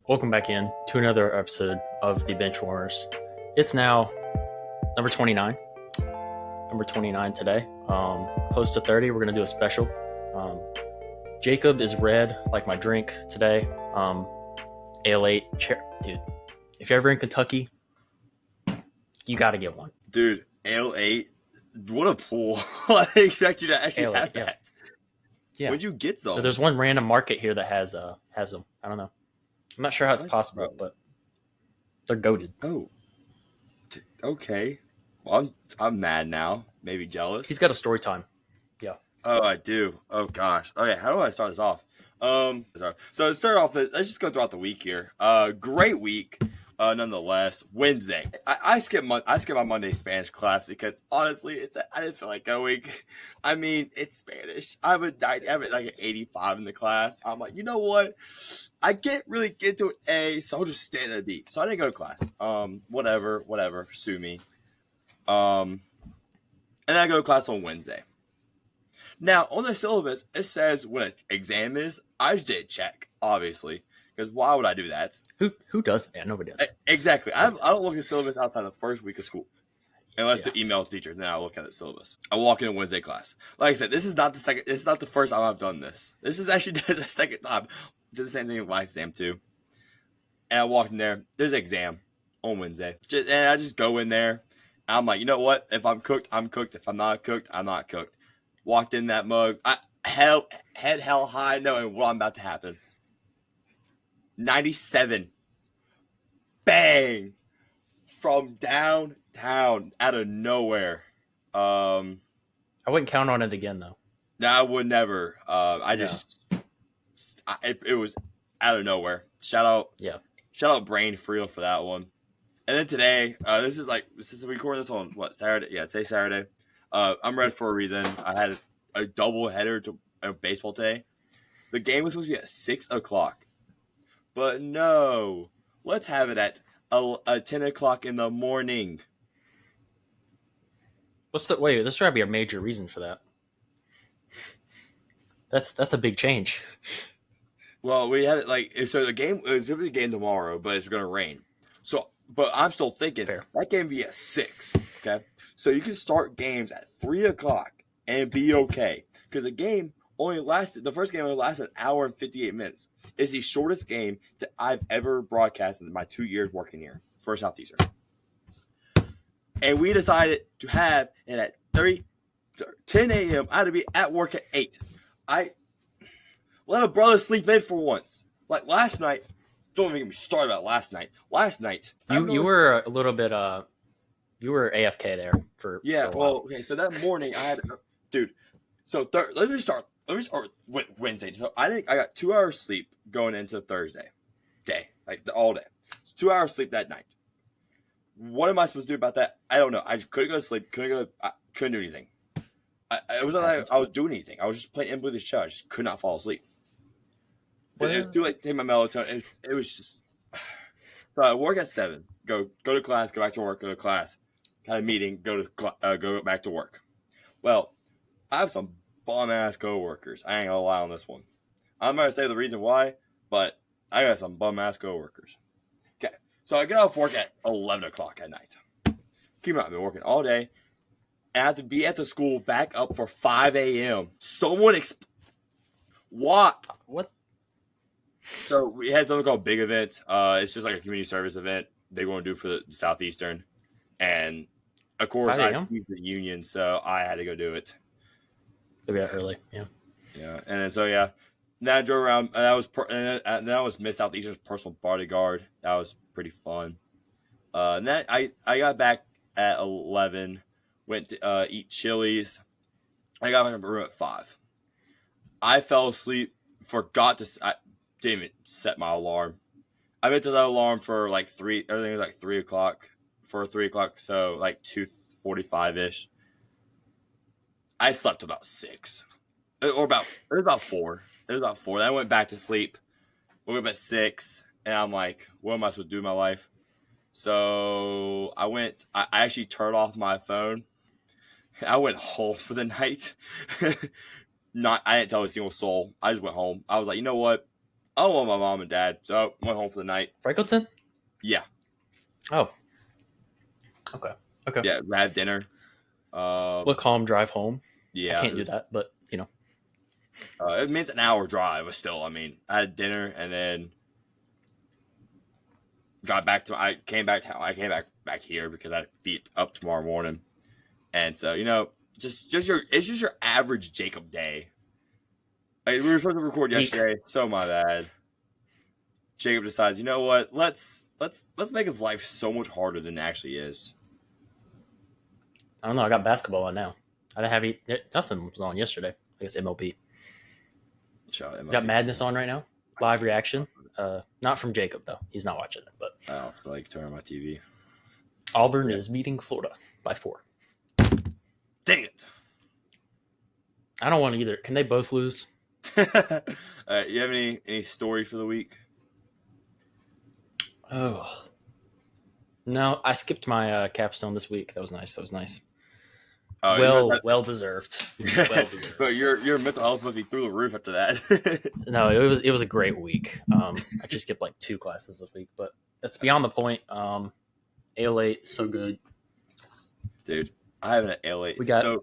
Welcome back in to another episode of the Benchwarmers. It's now number 29. Number 29 today. Close to 30. We're going to do a special. Jacob is red like my drink today. Ale 8. Dude, if you're ever in Kentucky, you got to get one. Dude, Ale 8. What a pool. I didn't expect you to actually Ale 8, have that. Yeah. Where'd you get some? There's one random market here that has them. I don't know. I'm not sure how it's possible, but they're goated. Oh. Okay. Well, I'm mad now. Maybe jealous. He's got a story time. Yeah. Oh, I do. Oh, gosh. Okay, how do I start this off? So to start off, let's just go throughout the week here. Great week. Nonetheless, Wednesday. I skipped my Monday Spanish class because honestly, I didn't feel like going. I mean, it's Spanish. I have like an 85 in the class. I'm like, you know what? I can't really get to an A, so I'll just stay at a B. So I didn't go to class. Whatever. Sue me. And I go to class on Wednesday. Now on the syllabus, it says when an exam is. I just did check, obviously. Because why would I do that? Who does that? Nobody does. Exactly. I don't look at the syllabus outside the first week of school. Unless the email to teacher, then I look at the syllabus. I walk into Wednesday class. Like I said, this is not the first time I've done this. This is actually the second time. I did the same thing with my exam too. And I walked in there. There's an exam on Wednesday. And I just go in there. And I'm like, you know what? If I'm cooked, I'm cooked. If I'm not cooked, I'm not cooked. Walked in that mug. Head held high knowing what I'm about to happen. 97. Bang. From downtown out of nowhere. I wouldn't count on it again though. No, I would never. It was out of nowhere. Shout out Brain Freel for that one. And then today, this is recording this on what, Saturday? Yeah, today's Saturday. I'm red for a reason. I had a double header to baseball today. The game was supposed to be at 6 o'clock. But no, let's have it at 10 o'clock in the morning. Wait, there's got to be a major reason for that. That's a big change. Well, we had it so the game it's gonna be a game tomorrow, but it's gonna rain. So, but I'm still thinking that game be at 6. Okay, so you can start games at 3 o'clock and be okay because the first game only lasted an hour and 58 minutes. It's the shortest game that I've ever broadcast in my 2 years working here for Southeastern. And we decided to have it at 10 a.m. I had to be at work at 8. I let a brother sleep in for once. Like last night, don't even get me started about last night. Last night. You were a little bit, you were AFK there for a while. Well, okay, so that morning I had, dude, so let me start with Wednesday. So I got 2 hours sleep going into Thursday day, all day. It's 2 hours sleep that night. What am I supposed to do about that? I don't know. I just couldn't go to sleep. Couldn't do anything. It was not like I was doing anything. I was just playing Blue this show. I just could not fall asleep. Well, it was too late to take my melatonin. It was just. So I work at 7. Go to class. Go back to work. Go to class. Had a meeting. Go back to work. Well, I have some bum ass coworkers. I ain't gonna lie on this one. I'm gonna say the reason why, but I got some bum ass coworkers. Okay, so I get off work at 11 o'clock at night. Keep in mind, I've been working all day. And I have to be at the school back up for 5 a.m. What? So we had something called Big Event. It's just like a community service event they want to do for the Southeastern. And, of course, I used the union, so I had to go do it. Maybe that early, yeah. Yeah, and then, so, yeah. Then I drove around, and then I was Miss Southeastern's personal bodyguard. That was pretty fun. And then I got back at 11, went to eat Chili's. I got back in my room at 5. I fell asleep, I didn't even set my alarm. I meant to set an alarm for everything was 3 o'clock, so 2:45-ish. I slept about 6. It was about 4. It was about 4. Then I went back to sleep. Woke up at 6, and I'm like, what am I supposed to do with my life? So I actually turned off my phone. I went home for the night. I didn't tell a single soul. I just went home. I was like, you know what? I want my mom and dad, so I went home for the night. Franklinton? Yeah. Oh. Okay. Yeah, we had dinner. We'll calm drive home. Yeah. I can't do that, but It means an hour drive, but still, I mean, I had dinner and then I came back here because I beat up tomorrow morning. And so, it's just your average Jacob day. Like, we were supposed to record yesterday, so my bad. Jacob decides, you know what? Let's make his life so much harder than it actually is. I don't know. I got basketball on now. I didn't have nothing was on yesterday. I guess MLB. Got Madness on right now. Live reaction. Not from Jacob though. He's not watching it. But turn on my TV. Auburn is beating Florida by 4. Dang it! I don't want to either. Can they both lose? You have any story for the week? Oh no, I skipped my capstone this week. That was nice. Well deserved. But your mental health must be through the roof after that. No, it was a great week. I just skipped like 2 classes this week, but that's beyond the point. AL8 so good, dude. I have an AL8. We got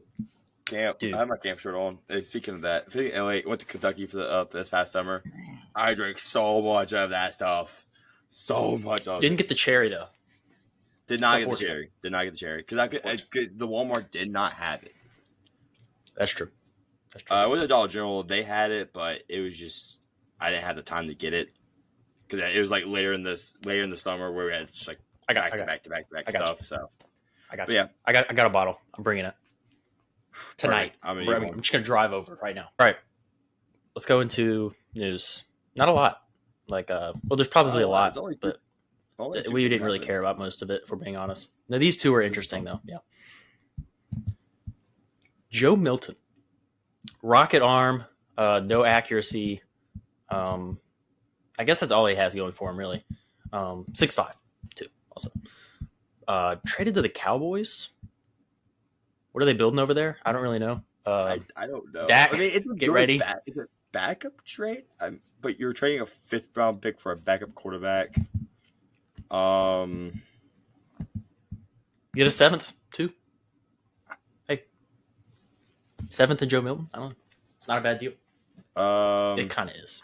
camp. Dude. I have my camp shirt on. Speaking of that, AL8 went to Kentucky for this past summer. I drank so much of that stuff. So much of it. Didn't get the cherry though. Did not get the cherry because the Walmart did not have it. That's true. With the Dollar General, they had it, but it was just I didn't have the time to get it because it was like later in the summer where we had just like back to back stuff. So I got you. Yeah, I got a bottle. I'm bringing it tonight. I'm just gonna drive over right now. All right, let's go into news. Not a lot. Like there's probably a lot, but. We didn't really care about most of it, if we're being honest. Now, these 2 are interesting, though. Yeah. Joe Milton. Rocket arm, no accuracy. I guess that's all he has going for him, really. 6'5", too, also. Traded to the Cowboys. What are they building over there? I don't really know. I don't know. Dak, it's get ready. Is it backup trade? But you're trading a 5th-round pick for a backup quarterback. Get a 7th too. Hey, 7th and Joe Milton. I don't know. It's not a bad deal. It kind of is.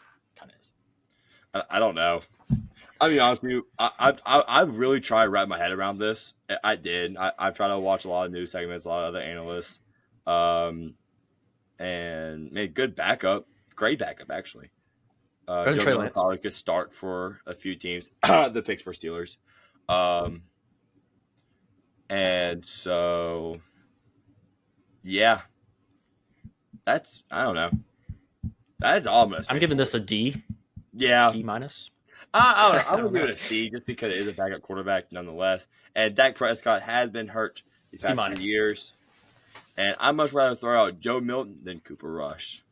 I don't know. I'll be honest with you. I really tried to wrap my head around this. I did. I've tried to watch a lot of news segments, a lot of other analysts, and made good backup. Great backup, actually. Joe Milton probably could start for a few teams, the Pittsburgh Steelers. And so, yeah, I don't know. That's all I'm going to say. I'm giving this a D. Yeah. D minus. I'm going to give it a C just because it is a backup quarterback nonetheless. And Dak Prescott has been hurt these past few years. And I'd much rather throw out Joe Milton than Cooper Rush.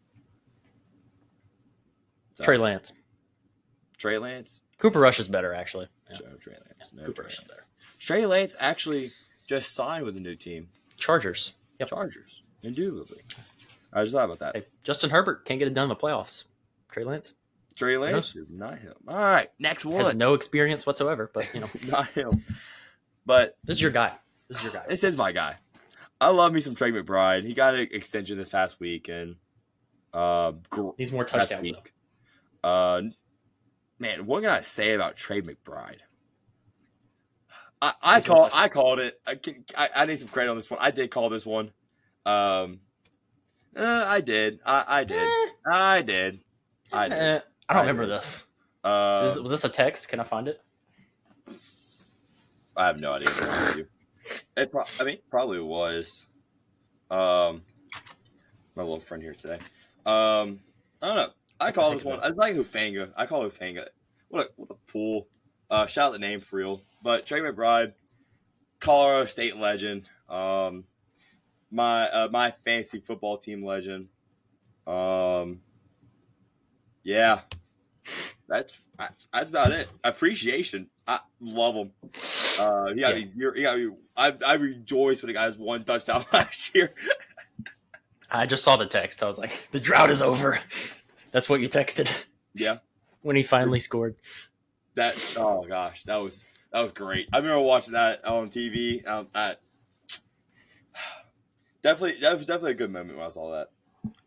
So, Trey Lance. Cooper Rush is better, actually. Yeah. Trey Lance. No, Cooper Rush is better. Trey Lance actually just signed with a new team. Chargers. Yep. Chargers. Indubitably. I just thought about that. Hey, Justin Herbert can't get it done in the playoffs. Trey Lance is not him. All right, next one. Has no experience whatsoever, but not him. But this is your guy. This is my guy. I love me some Trey McBride. He got an extension this past week, and needs more touchdowns. Man, what can I say about Trey McBride? I called it. I need some credit on this one. I did call this one. I did. I did. I don't remember this. Was this a text? Can I find it? I have no idea. It probably was. My little friend here today. I don't know. I call this one. It's like Hufanga. I call Hufanga. What a pool. Shout out the name for real. But Trey McBride, Colorado State legend. My fantasy football team legend. Yeah. That's about it. Appreciation. I love him. I rejoice when the guys won touchdown last year. I just saw the text. I was like, the drought is over. That's what you texted. Yeah. when he finally scored. Oh gosh, that was great. I remember watching that on TV. That was definitely a good moment when I saw that.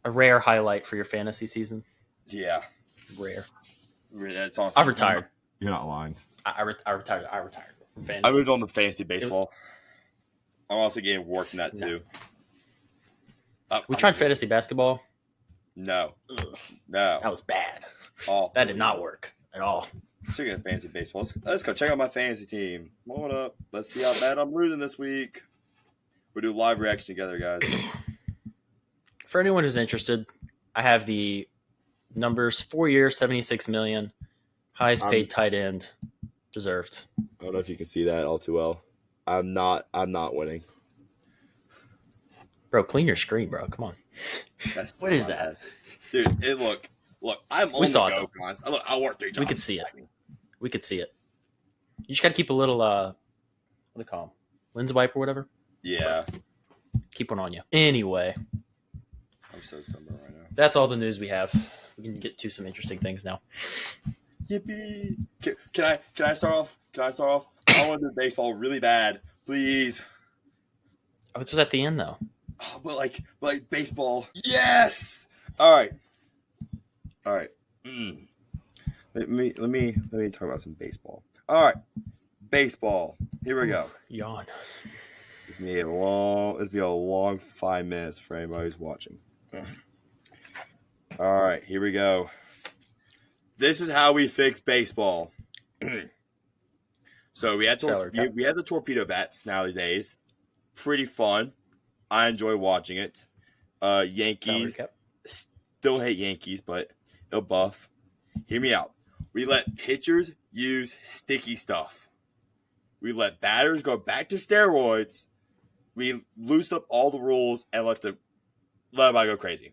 A rare highlight for your fantasy season. Yeah, Rare. That's awesome. I've retired. You're not lying. I retired. From fantasy. I moved on to fantasy baseball. I'm also getting worked in that too. We tried fantasy basketball. No. Ugh. No. That was bad. Oh, that did not work at all. Speaking of fantasy baseball, let's go check out my fantasy team. Come on up. Let's see how bad I'm losing this week. We'll do live reaction together, guys. For anyone who's interested, I have the numbers: 4 years, $76 million, highest paid tight end, deserved. I don't know if you can see that all too well. I'm not winning. Bro, clean your screen, bro. Come on. What is that? Dude, look, I'm on we saw the go, it. guys. Look, I worked 3 jobs. We could see it. You just got to keep a little, what do they call them? Lens wipe or whatever? Yeah. Keep one on you. Anyway. I'm so stubborn right now. That's all the news we have. We can get to some interesting things now. Yippee. Can I start off? I want to do baseball really bad. Please. Oh, this was at the end, though. Oh, but like baseball. Yes. All right. Let me talk about some baseball. All right, baseball. Here we go. Yawn. It's be a long 5 minutes for anybody who's watching. All right, here we go. This is how we fix baseball. So we had the torpedo bats nowadays. Pretty fun. I enjoy watching it. Yankees. Still hate Yankees, but they'll buff. Hear me out. We let pitchers use sticky stuff. We let batters go back to steroids. We loosen up all the rules and let everybody go crazy.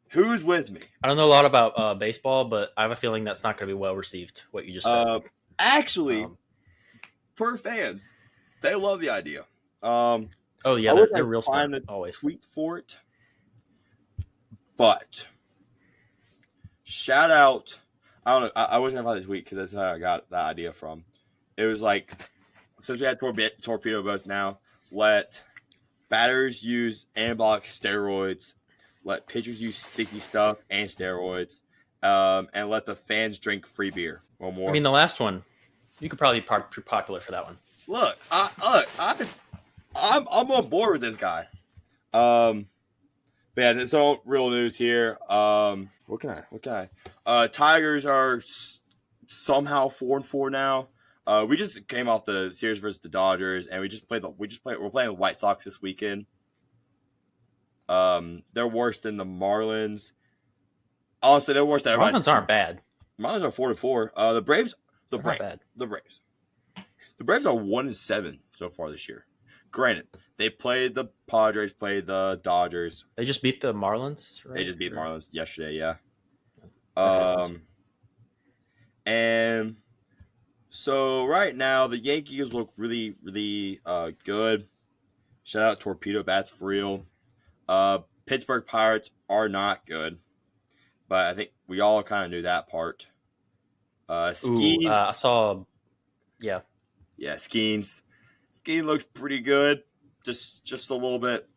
Who's with me? I don't know a lot about baseball, but I have a feeling that's not going to be well received, what you just said. Actually, per fans, they love the idea. Oh, yeah, they're real smart, always. Tweet for it. But, shout out, I don't know, I wish I found this tweet because that's how I got that idea from. It was like, since we had torpedo boats now, let batters use anabolic steroids, let pitchers use sticky stuff and steroids, and let the fans drink free beer. One more. I mean, the last one, you could probably be popular for that one. Look, I'm on board with this guy. But yeah, so real news here. What can I? Tigers are somehow 4-4 now. We just came off the series versus the Dodgers, and we're playing the White Sox this weekend. They're worse than the Marlins. Honestly, they're worse than everybody. Marlins aren't bad. Marlins are 4-4. The Braves. The Braves are 1-7 so far this year. Granted, they played the Padres, played the Dodgers. They just beat the Marlins, right? They just beat the Marlins yesterday, yeah. And so right now the Yankees look really, really good. Shout out Torpedo Bats for real. Pittsburgh Pirates are not good, but I think we all kind of knew that part. Skeens. I saw, yeah, Skeens. Skeen looks pretty good, just a little bit.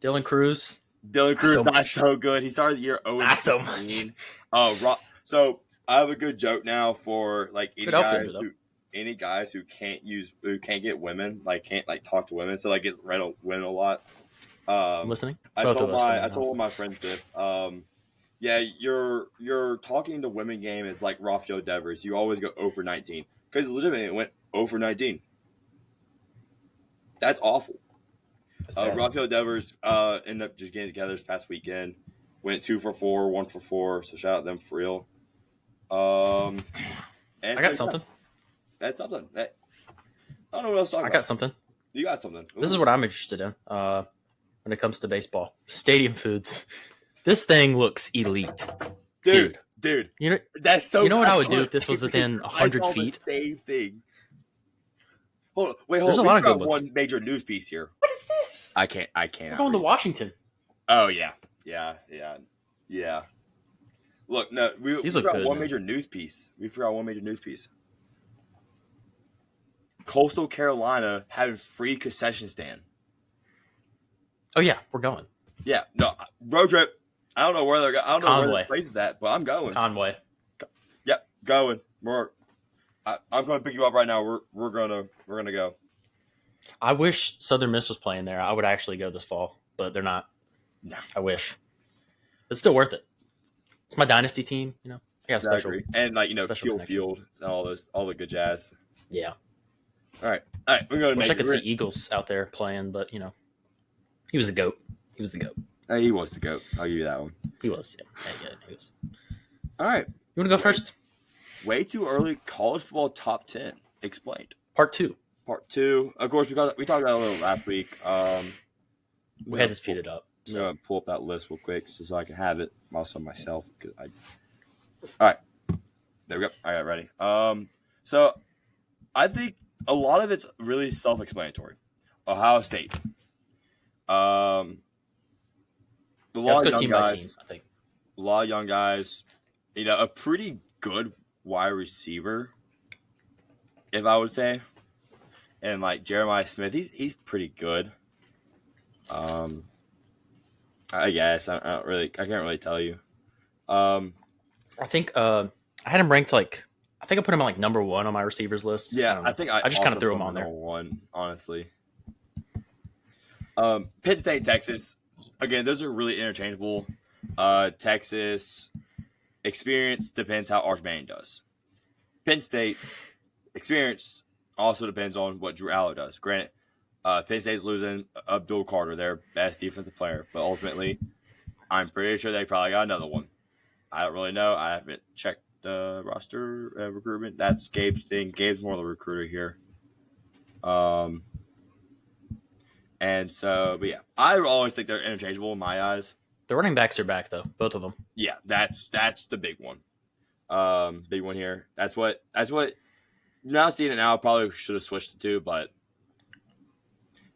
Dylan Cruz, not so good. He started the year 0-16. Not so much. So I have a good joke now for like any guys who can't get women, can't talk to women, so gets women a lot. I'm listening. I told one of my friends this. Yeah, your talking to women game is like Rafael Devers. You always go 0-19 because legitimately it went 0-19. That's awful. Rafael Devers ended up just getting together this past weekend. Went 2 for 4, 1 for 4. So shout out them for real. I got something. That's something. I don't know what else to talk about. I got something. You got something. Ooh. This is what I'm interested in when it comes to baseball. Stadium foods. This thing looks elite. Dude. You know, that's so. You know what I would do if this was within 100 feet? The same thing. Hold on. There's a lot of good ones. One major news piece here. What is this? I can't. We're going to Washington. Oh yeah. Look, no, we These look forgot good, one man. major news piece. Coastal Carolina having free concession stand. Oh yeah, we're going. Yeah, no road trip. I don't know where they're going. I don't know where Conway. this place is at, but I'm going. Conway. Yep, going. I'm going to pick you up right now. We're gonna go. I wish Southern Miss was playing there. I would actually go this fall, but they're not. No. I wish. It's still worth it. It's my dynasty team, you know. I got a special. And special Teal connection. Field and all the good jazz. Yeah. All right. We're going to Wish I could see Eagles out there playing, but you know, he was the GOAT. He was the GOAT. He was the GOAT. I'll give you that one. He was. Yeah, he was. All right. You want to go first? Way too early college football top 10 explained. Part 2. Part 2. Of course, we talked about it a little last week. We had to speed it up. I'm going to pull up that list real quick so I can have it also myself. All right. There we go. All right, ready. So I think a lot of it's really self-explanatory. Ohio State. Let's go team by team, I think. A lot of young guys. A pretty good wide receiver, if I would say. And like Jeremiah Smith, he's pretty good. I guess I can't really tell you. I think I had him ranked I put him at number 1 on my receivers list. Yeah, I think I just kind of threw him on there. Number 1, honestly. Penn State, Texas. Again, those are really interchangeable. Texas experience depends how Arch Manning does. Penn State experience also depends on what Drew Allar does. Granted, Penn State's losing Abdul Carter, their best defensive player, but ultimately, I'm pretty sure they probably got another one. I don't really know. I haven't checked the roster recruitment. That's Gabe's thing. Gabe's more the recruiter here. And so, but yeah, I always think they're interchangeable in my eyes. The running backs are back though, both of them. Yeah, that's the big one. Big one here. That's what. Now seeing it now, I probably should have switched the 2, but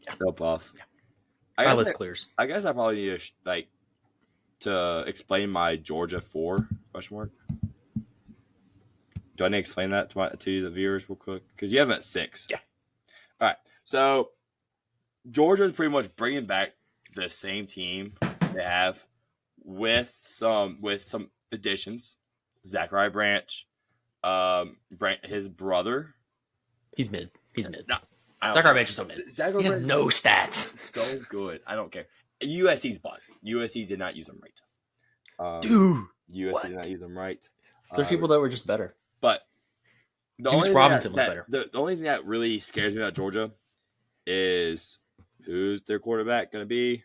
still buff. Yeah. My list clears. I guess I probably need to explain my Georgia 4 question mark. Do I need to explain that to the viewers real quick? Because you have them at 6. Yeah. All right. So Georgia is pretty much bringing back the same team they have with some additions. Zachariah Branch, his brother. He's mid. No, Zachariah Branch is so mid. He has no stats. So good. I don't care. USC's butts. USC did not use them right. Dude. USC did not use them right. There's people that were just better. But the Deuce only Robinson thing was better. The only thing that really scares me about Georgia is who's their quarterback going to be.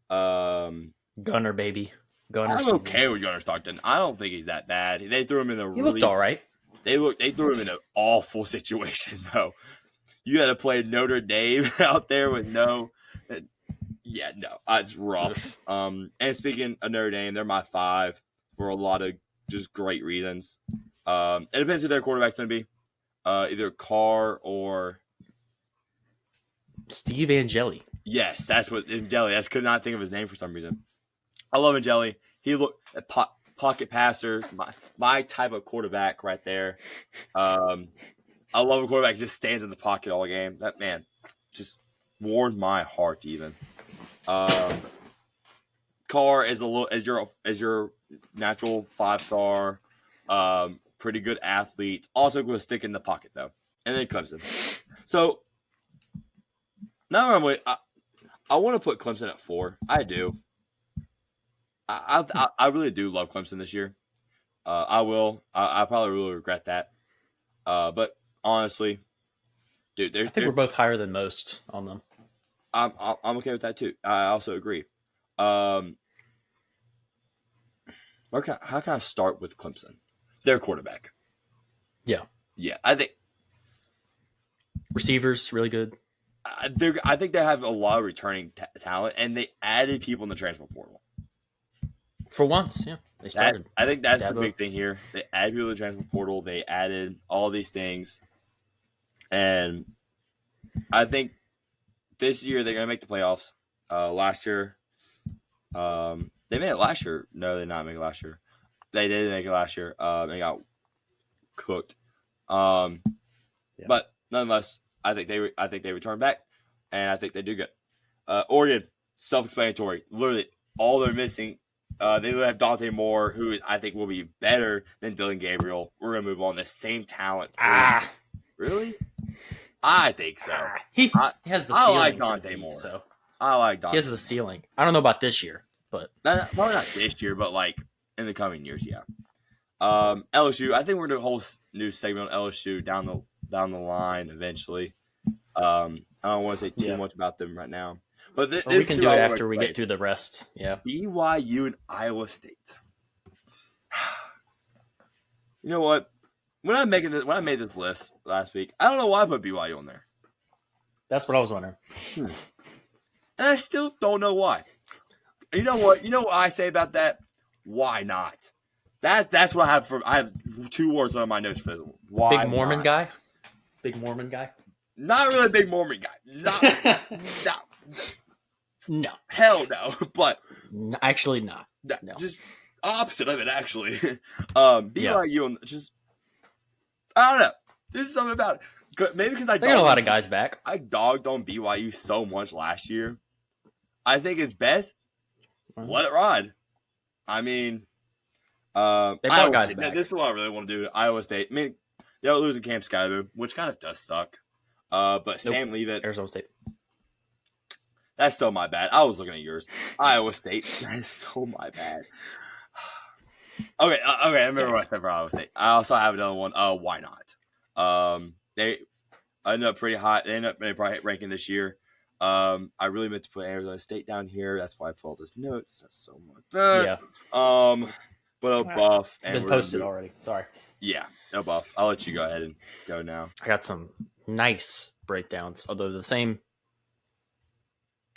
Gunner, baby. Gunner. I'm okay with Gunner Stockton. I don't think he's that bad. They threw him in He looked all right. They threw him in an awful situation though. You had to play Notre Dame out there with no. Yeah, no, it's rough. And speaking of Notre Dame, they're my 5 for a lot of just great reasons. It depends who their quarterback's going to be. Either Carr or Steve Angeli. Yes, that's what Angeli. I could not think of his name for some reason. I love Angeli. He looked a pocket passer, my type of quarterback right there. I love a quarterback who just stands in the pocket all game. That man just warmed my heart even. Carr is your natural 5-star, pretty good athlete. Also going to stick in the pocket though, and then Clemson. So now I want to put Clemson at 4. I do. I really do love Clemson this year. I will. I probably will regret that. But honestly, dude, I think we're both higher than most on them. I'm okay with that too. I also agree. How can I start with Clemson? Their quarterback. Yeah. I think receivers really good. I think they have a lot of returning talent, and they added people in the transfer portal. For once, yeah, they started. I think that's the big thing here. They added people to the transfer portal. They added all these things, and I think this year they're going to make the playoffs. Last year, they made it last year. No, they did not make it last year. They didn't make it last year. They got cooked. Yeah. But nonetheless, I think they return back, and I think they do good. Oregon, self-explanatory. Literally, all they're missing, they literally have Dante Moore, who I think will be better than Dylan Gabriel. We're gonna move on. The same talent. Really? I think so. He has the I ceiling. like Dante Moore. So I like Dante. he has the ceiling. I don't know about this year, but Probably not this year, but like in the coming years, yeah. LSU. I think we're gonna do a whole new segment on LSU down the line eventually. I don't want to say too much about them right now, but we can do it after we get through the rest. Yeah. BYU and Iowa State. You know what? When I made this list last week, I don't know why I put BYU on there. That's what I was wondering. And I still don't know why. You know what? You know what I say about that? Why not? That's what I have I have 2 words on my notes for this. Why Big Mormon not? guy? Big Mormon guy? Not really a big Mormon guy. No. Hell no. But actually not. No. Just opposite of it, actually. BYU just I don't know. There's something about it. Maybe because they got a lot of guys back. I dogged on BYU so much last year. I think it's best let it ride. I mean, they brought guys back. This is what I really want to do. Iowa State. I mean, they'll lose to Camp Skyler, which kind of does suck. But Sam leave it. Arizona State. That's still my bad. I was looking at yours. Iowa State. That is so my bad. Okay. I remember what I said for Iowa State. I also have another one. Why not? They ended up pretty high. They ended up probably ranking this year. I really meant to put Arizona State down here. That's why I pulled those notes. That's so much better. Yeah. But a buff. It's been posted already. Sorry. Yeah, no buff. I'll let you go ahead and go now. I got some nice breakdowns, although the same.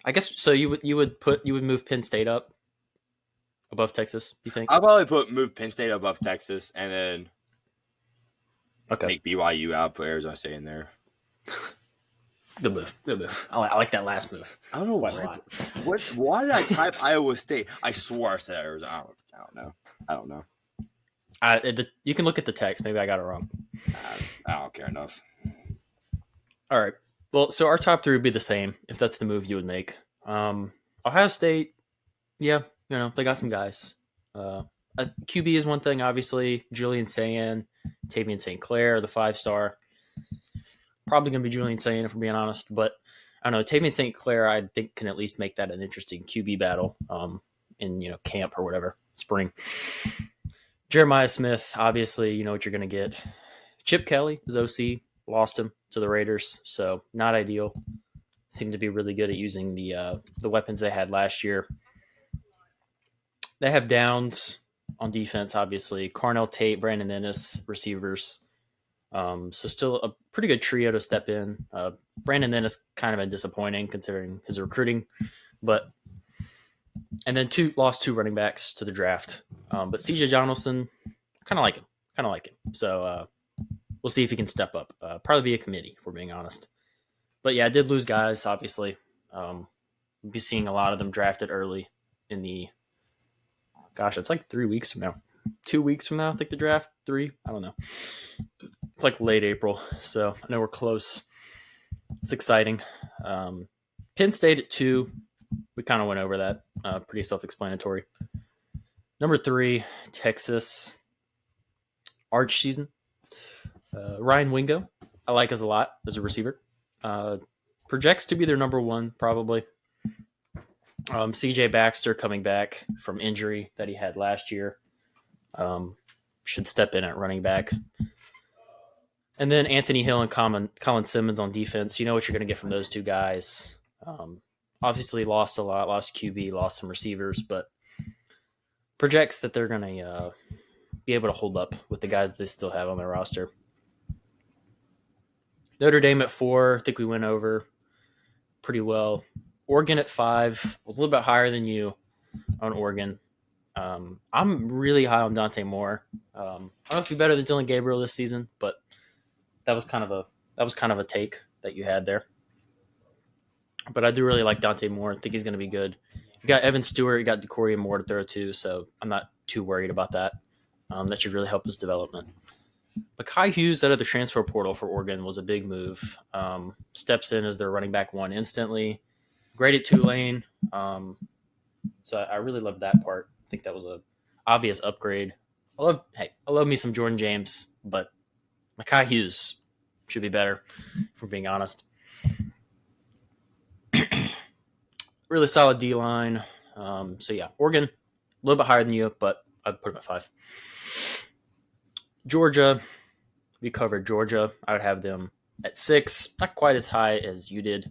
I guess so. You would move Penn State up above Texas. You think? I'll probably move Penn State above Texas, and then make BYU out. Put Arizona State in there. Good move. I like that last move. I don't know why. Why did I type Iowa State? I swore I said Arizona. I don't know. You can look at the text. Maybe I got it wrong. I don't care enough. All right. Well, so our top 3 would be the same if that's the move you would make. Ohio State, yeah, they got some guys. QB is one thing, obviously. Julian Sayin, Tavian St. Clair, the 5-star. Probably going to be Julian Sayin, if we're being honest. But I don't know. Tavian St. Clair, I think, can at least make that an interesting QB battle in camp or whatever, spring. Jeremiah Smith, obviously, you know what you're going to get. Chip Kelly is OC. Lost him to the Raiders, so not ideal. Seemed to be really good at using the weapons they had last year. They have downs on defense, obviously. Carnell Tate, Brandon Ennis, receivers. So still a pretty good trio to step in. Brandon Ennis kind of been disappointing considering his recruiting, and then lost 2 running backs to the draft. But CJ Donaldson, kind of like him. So we'll see if he can step up. Probably be a committee, if we're being honest. But yeah, I did lose guys, obviously. We'll be seeing a lot of them drafted early in the it's like 3 weeks from now. 2 weeks from now, I think the draft. 3, I don't know. It's like late April, so I know we're close. It's exciting. Penn State at 2. We kind of went over that. Pretty self-explanatory. Number 3, Texas. Arch season. Ryan Wingo, I like as a lot as a receiver. Projects to be their number 1, probably. CJ Baxter coming back from injury that he had last year. Should step in at running back. And then Anthony Hill and Colin Simmons on defense. You know what you're going to get from those 2 guys. Obviously lost a lot, lost QB, lost some receivers, but projects that they're going to be able to hold up with the guys they still have on their roster. Notre Dame at 4, I think we went over pretty well. Oregon at 5, was a little bit higher than you on Oregon. I'm really high on Dante Moore. I don't know if he's better than Dylan Gabriel this season, but that was kind of a take that you had there. But I do really like Dante Moore. I think he's going to be good. You got Evan Stewart, you got DeCorian Moore to throw to, so I'm not too worried about that. That should really help his development. But Kai Hughes out of the transfer portal for Oregon was a big move. Steps in as their running back one instantly. Great at Tulane. So I really love that part. I think that was a obvious upgrade. I love me some Jordan James, but Kai Hughes should be better, if we're being honest. Really solid D-line. So yeah, Oregon, a little bit higher than you, but I'd put them at 5. Georgia, we covered Georgia. I would have them at 6. Not quite as high as you did.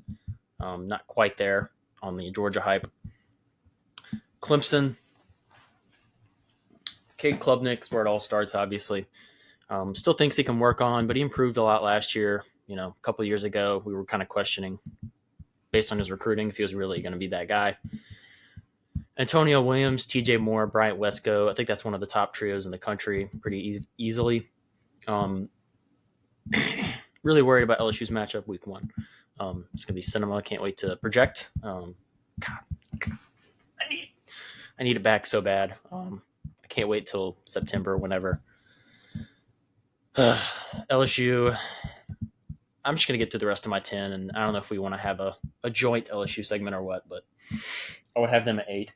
Not quite there on the Georgia hype. Clemson, Cade Klubnik's where it all starts, obviously. Still thinks he can work on, but he improved a lot last year. You know, a couple of years ago, we were kind of questioning, based on his recruiting, if he was really going to be that guy. Antonio Williams, TJ Moore, Bryant Wesco. I think that's one of the top trios in the country pretty easily. Really worried about LSU's matchup week 1. It's going to be cinema. Can't wait to project. God, I need it back so bad. I can't wait till September, whenever. LSU, I'm just going to get through the rest of my 10, and I don't know if we want to have a joint LSU segment or what, but I would have them at 8.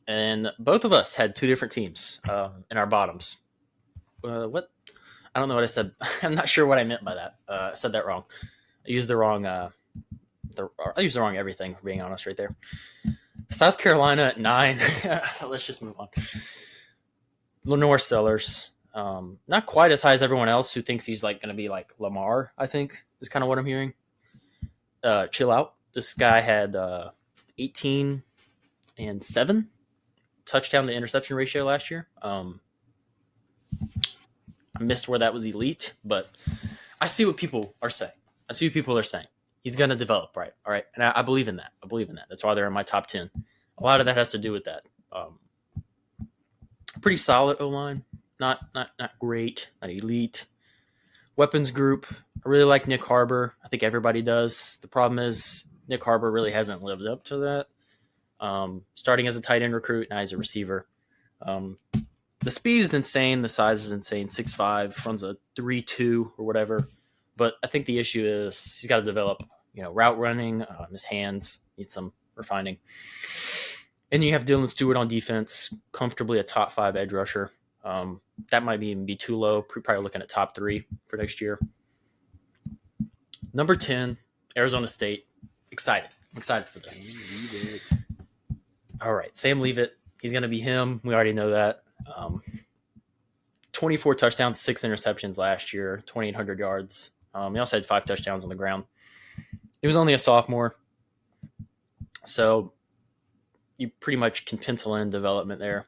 And both of us had 2 different teams in our bottoms. What? I don't know what I said. I'm not sure what I meant by that. I said that wrong. I used the wrong everything, for being honest, right there. South Carolina at 9. Let's just move on. Lenore Sellers. Not quite as high as everyone else who thinks he's like going to be like Lamar, I think, is kind of what I'm hearing. Chill out. This guy had 18 and 7 touchdown to interception ratio last year. I missed where that was elite, but I see what people are saying. He's going to develop, right? All right. And I believe in that. That's why they're in my top 10. A lot of that has to do with that. Pretty solid O-line. Not great, not elite. Weapons group. I really like Nick Harbor. I think everybody does. The problem is Nick Harbor really hasn't lived up to that. Starting as a tight end recruit, now he's a receiver. The speed is insane. The size is insane. 6'5", runs a 3.2 or whatever. But I think the issue is he's got to develop, route running. His hands need some refining. And you have Dylan Stewart on defense, comfortably a top 5 edge rusher. That might even be too low. Probably looking at top 3 for next year. Number 10, Arizona State. Excited. I'm excited for this. All right, Sam Leavitt. He's going to be him. We already know that. 24 touchdowns, 6 interceptions last year, 2,800 yards. He also had 5 touchdowns on the ground. He was only a sophomore. So you pretty much can pencil in development there.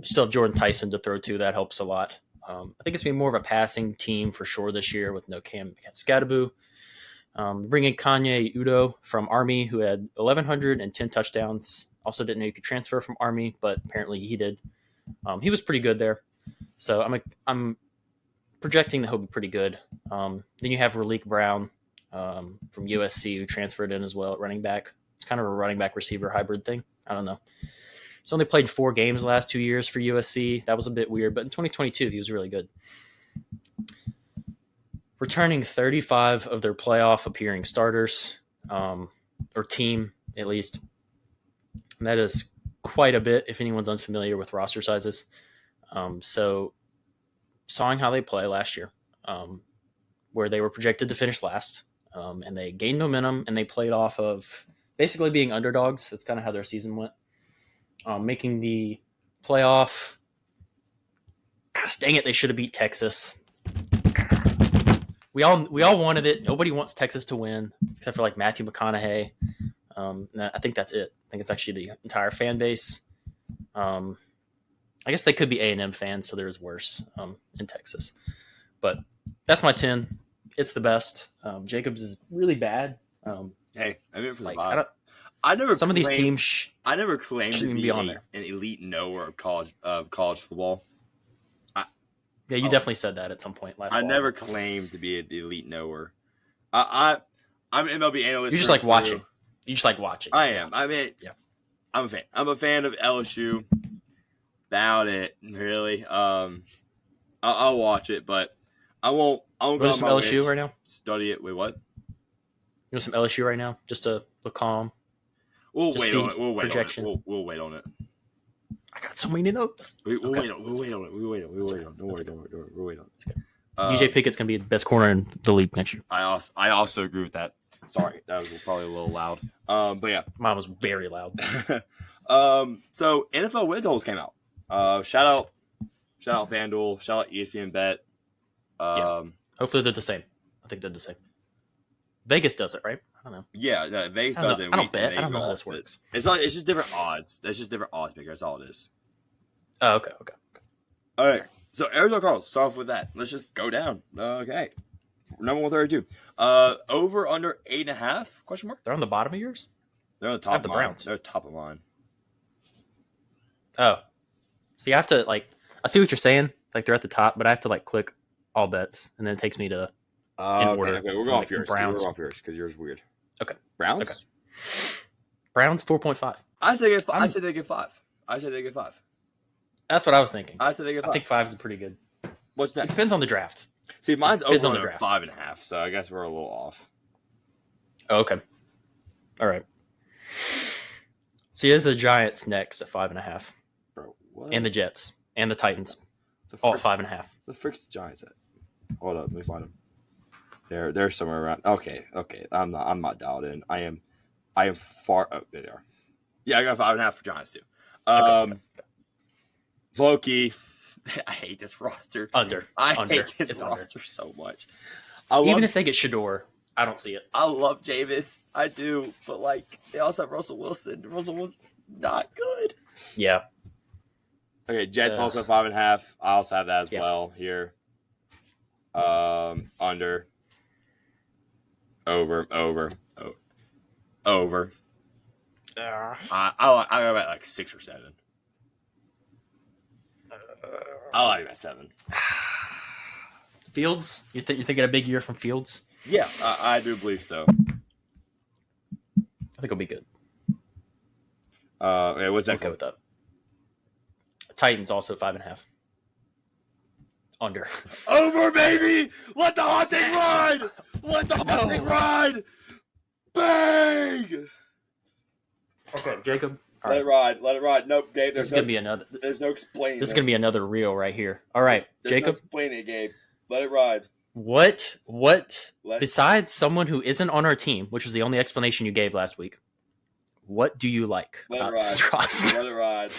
Still have Jordan Tyson to throw to. That helps a lot. I think it's going to be more of a passing team for sure this year with no Cam Scattaboo. Bring in Kanye Udo from Army, who had 1,110 touchdowns. Also didn't know you could transfer from Army, but apparently he did. He was pretty good there. So I'm projecting that he'll be pretty good. Then you have Raleek Brown from USC, who transferred in as well at running back. It's kind of a running back receiver hybrid thing. I don't know. He's only played 4 games the last 2 years for USC. That was a bit weird, but in 2022, he was really good. Returning 35 of their playoff appearing starters, or team at least. And that is quite a bit if anyone's unfamiliar with roster sizes. So sawing how they play last year, where they were projected to finish last, and they gained momentum, and they played off of basically being underdogs. That's kind of how their season went. Making the playoff. Gosh dang it, they should have beat Texas. We all wanted it. Nobody wants Texas to win, except for like Matthew McConaughey. I think that's it. I think it's actually the entire fan base. I guess they could be A&M fans, so there's worse in Texas. But that's my 10. It's the best. Jacobs is really bad. Hey, I'm in for the like, vibe. Some of these teams. I never claimed to be on there. An elite knower of college football. Yeah, you definitely said that at some point last. I never claimed to be an elite knower. I'm an MLB analyst. You just like watching. You just like watching. I am. I mean, yeah. I'm a fan. I'm a fan of LSU. about it, really. I'll watch it, but I won't go Go to on some my LSU wish, right now. study it. Wait, what? Go to some LSU right now, just to look calm. We'll Just wait see on it. We'll wait projection. on it. We'll wait on it. I got so many notes. We'll Okay. wait on it. We'll wait on it. We'll wait on it. Don't worry. We'll wait on it. DJ Pickett's gonna be the best corner in the league next year. I also agree with that. Sorry, that was probably a little loud. But yeah. Mine was very loud. So NFL win totals came out. Shout out FanDuel. Shout out ESPN Bet. Hopefully they're the same. I think they're the same. Vegas does it, right? I don't know. Yeah, Vegas I does don't it. know. I don't bet. I don't know how this works. It's just different odds. That's just different odds makers. That's all it is. Oh, okay. All right. So Arizona Cardinals. Start off with that. Let's just go down. Okay. Number 132. Over under 8.5? Question mark. They're on the bottom of yours? They're on the I have top. the of mine. Browns. They're top of mine. Oh. See, I have to I see what you're saying. Like they're at the top, but I have to click all bets, and then it takes me to order. Okay. We're going off yours. Browns. We're off yours because yours is weird. Okay. Browns. Okay. Browns 4.5. I say they get 5. That's what I was thinking. I say they get 5. I think 5 is pretty good. What's It next? depends on the draft. See, mine's Depends over on the under draft. 5.5, so I guess we're a little off. Oh, okay. All right. See, there's the Giants next at 5.5, Bro, what? and the Jets and the Titans the all at frick, 5.5. the frick's the Giants at? Hold up, let me find them. They're somewhere around. Okay. I'm not dialed in. I am far. Oh, there they are. Yeah, I got 5.5 for Giants too. Loki. I hate this roster. Under. I Under. hate this It's roster so much. Even if they get Shador, I don't see it. I love Jameis. I do, but they also have Russell Wilson. Russell Wilson's not good. Yeah. Okay, Jets also 5.5. I also have that as well here. Under. Over. I go at 6 or 7. I like that 7. Fields? You're thinking a big year from Fields? Yeah, I do believe so. I think it'll be good. Okay, what's that? Okay with that. Titans also 5.5. Under. Over, baby! Let the hot thing ride! Let the hot thing ride! Bang! Okay, Jacob. Let it ride. Nope, Gabe. This is gonna be another. There's no explaining. This is gonna be another reel right here. All right, there's Jacob. No explaining it, Gabe. Let it ride. What? Besides someone who isn't on our team, which was the only explanation you gave last week, what do you like about this roster? Let it ride.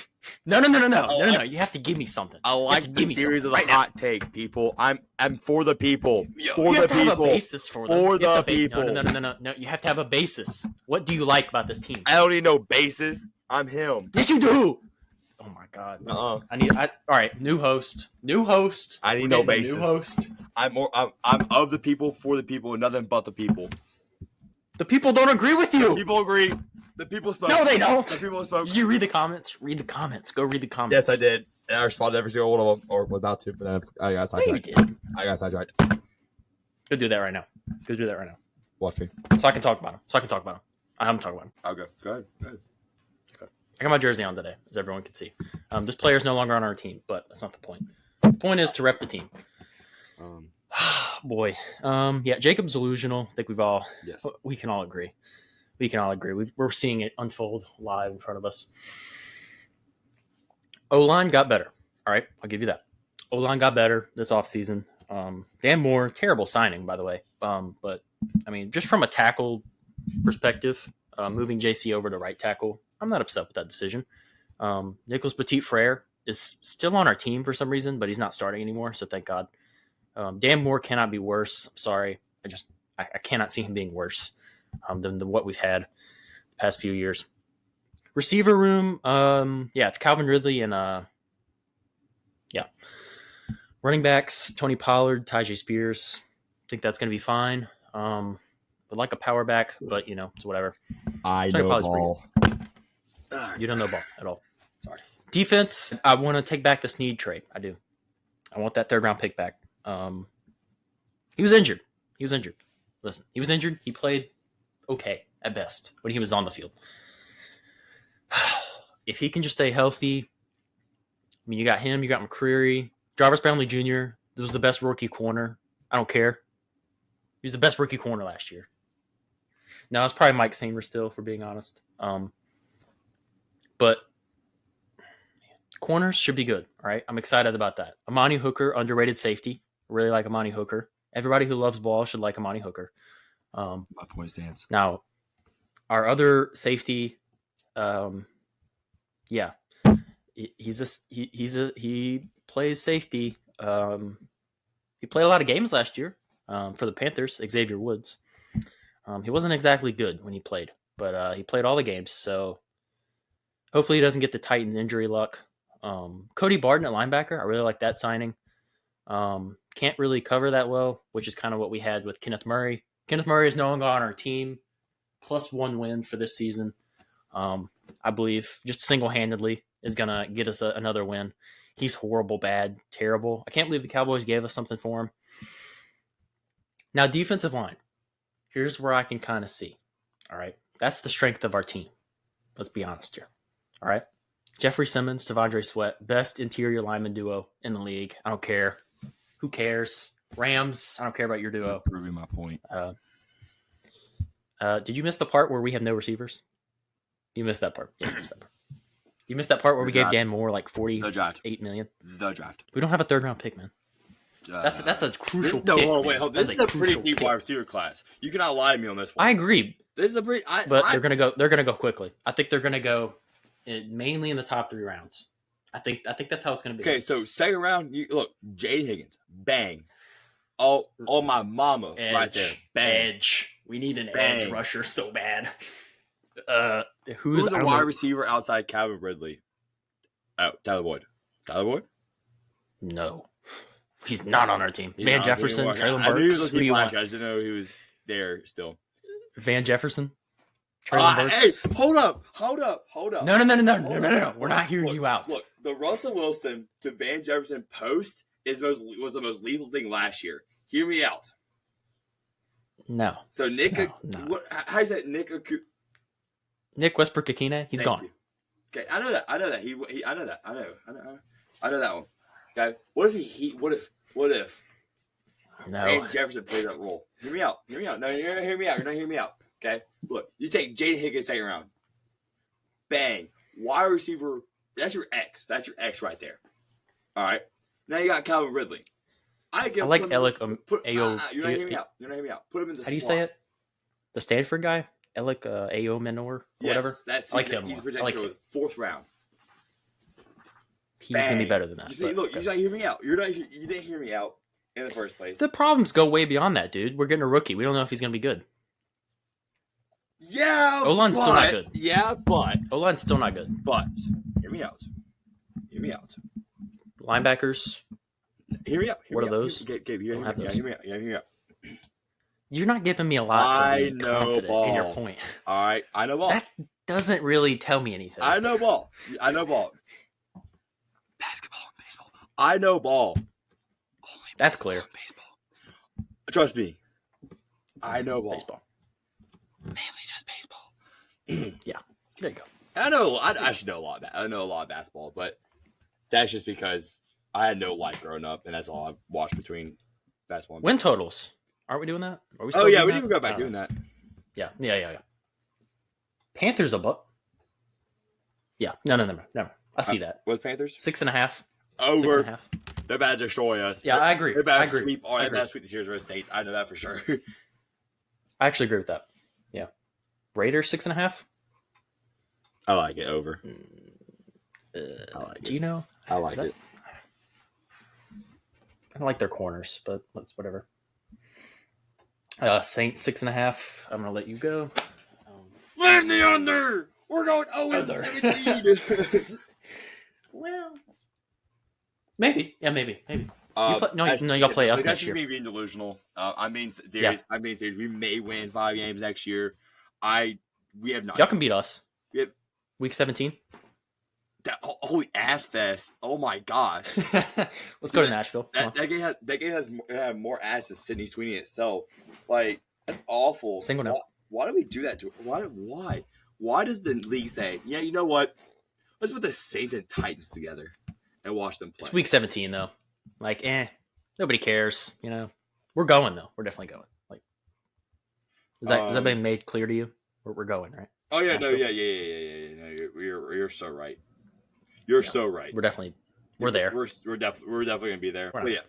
No. You have to give me something. I like the series of the hot takes, people. I'm for the people. You have to have a basis for them. For the people. No. You have to have a basis. What do you like about this team? I don't need no basis. I'm him. Yes, you do. Oh my god. All right. New host. I need no basis. New host. I'm of the people, for the people, and nothing but the people. The people don't agree with you. People agree. The people spoke. No, they don't. The people spoke. Did you read the comments? Read the comments. Go read the comments. Yes, I did. And I responded to every single one of them, or about to, but then I got sidetracked. I got sidetracked. Go do that right now. Watch me. So I can talk about them. I'm talking about them. I'll go. Go ahead. I got my jersey on today, as everyone can see. This player is no longer on our team, but that's not the point. The point is to rep the team. Boy. Yeah, Jacob's delusional. I think we can all agree. We're seeing it unfold live in front of us. O-line got better. All right, I'll give you that. O-line got better this offseason. Dan Moore, terrible signing, by the way. But, I mean, just from a tackle perspective, moving JC over to right tackle, I'm not upset with that decision. Nicholas Petit-Frere is still on our team for some reason, but he's not starting anymore, so thank God. Dan Moore cannot be worse. I'm sorry. I cannot see him being worse than what we've had the past few years. Receiver room, it's Calvin Ridley and running backs, Tony Pollard, Tyjae Spears. I think that's going to be fine. Would like a power back, but it's whatever. I know ball. You don't know ball at all. Sorry. Defense, I want to take back the Snead trade. I do. I want that 3rd round pick back. He was injured. Listen, he was injured. He played okay at best when he was on the field. If he can just stay healthy, I mean, you got him, you got McCreary, Jarvis Brownlee Jr. This was the best rookie corner. I don't care. He was the best rookie corner last year. No, it's probably Mike Samer still, for being honest. But corners should be good. All right, I'm excited about that. Amani Hooker, underrated safety. Really like Amani Hooker. Everybody who loves ball should like Amani Hooker. My point stands. Now, our other safety, yeah, he plays safety. He played a lot of games last year for the Panthers. Xavier Woods. He wasn't exactly good when he played, but he played all the games. So hopefully he doesn't get the Titans injury luck. Cody Barton at linebacker, I really like that signing. Can't really cover that well, which is kind of what we had with Kenneth Murray. Kenneth Murray is no longer on our team. +1 win for this season. I believe just single-handedly is going to get us another win. He's horrible, bad, terrible. I can't believe the Cowboys gave us something for him. Now, defensive line. Here's where I can kind of see. All right. That's the strength of our team. Let's be honest here. All right. Jeffrey Simmons, Devondre Sweat, best interior lineman duo in the league. I don't care. Who cares? Rams, I don't care about your duo. Proving my point. Did you miss the part where we have no receivers? You missed that part. Yeah, you missed that part. You missed that part where we gave Dan Moore like $48 million. The draft. We don't have a 3rd round pick, man. That's a crucial pick. No, wait, hold. This is a pretty deep wide receiver class. You cannot lie to me on this one. I agree. This is a pretty. They're gonna go quickly. I think they're gonna go mainly in the top 3 rounds. I think that's how it's gonna be. Okay, so 2nd round, you look, Jade Higgins, bang. Oh, my mama, edge, right there, bang. Edge. We need an bang. edge rusher so bad. Who's the wide receiver outside Calvin Ridley? Oh, Tyler Boyd. Tyler Boyd? No. He's not on our team. Van Jefferson, Traylon Burks. I knew he was looking flash. I just didn't know he was there still. Van Jefferson, Traylon Burks. Hey, hold up. No. We're not hearing you out. Look, the Russell Wilson to Van Jefferson post was the most lethal thing last year. Hear me out. No. So Nick, how is that Nick Westbrook-Akine? He's gone. You. Okay, I know that. I know that. I know that. I know that one. Okay. What if Van Jefferson plays that role? Hear me out. No, you're not hear me out. You're not hearing me out. Okay. Look, you take Jade Higgins 2nd round. Bang. Wide receiver. That's your X. That's your X right there. All right. Now you got Calvin Ridley. I like Alec Ayo. You're not hearing me out. Put him in the slot. How do you say it? The Stanford guy? Alec Ayo Menor? Whatever. That's I like him. He's projected with 4th round. He's going to be better than that. Look, you're not hearing me out. You didn't hear me out in the first place. The problems go way beyond that, dude. We're getting a rookie. We don't know if he's going to be good. Yeah, O-line's still not good. Yeah, but O-line's still not good. But hear me out. Linebackers. Hear me out. What are those? Gabe, hear me out. You're not giving me a lot to be confident ball. in your point. All right, I know ball. That doesn't really tell me anything. I know ball. Basketball and baseball. I know ball. Only that's clear. Baseball. Trust me. I know ball. Baseball. Mainly just baseball. Yeah. There you go. I should know a lot. I know a lot of basketball, but that's just because I had no life growing up, and that's all I've watched between basketball and win totals. Aren't we doing that? Are we still we doing didn't even go back doing that. Yeah. Panthers a buck. Yeah. No. I see that. What's Panthers? 6.5. Over. 6.5. They're about to destroy us. Yeah, I agree. They're about to sweep the series versus Saints. I know that for sure. I actually agree with that. Yeah. Raiders 6.5. I like it over. Do you know? I like it. I don't like their corners, but that's whatever. Saints 6.5. I'm gonna let you go. Slam the under. We're going 0-17. Well, maybe. Yeah, maybe. Y'all play us next year. That's me being delusional. I'm being serious. We may win 5 games next year. We have not. Y'all can beat us. Yep. Week 17. That holy ass fest! Oh my gosh. Let's go to Nashville. That game has more ass than Sydney Sweeney itself. Like, that's awful. Single note. Why do we do that to Why? Why does the league say, yeah, you know what? Let's put the Saints and Titans together and watch them play. It's week 17 though. Like, nobody cares. You know, we're going though. We're definitely going. Like, is that been made clear to you? We're going, right? Oh yeah, Nashville? No, yeah. No, you're so right. You're so right. We're there. We're definitely gonna be there. But yeah.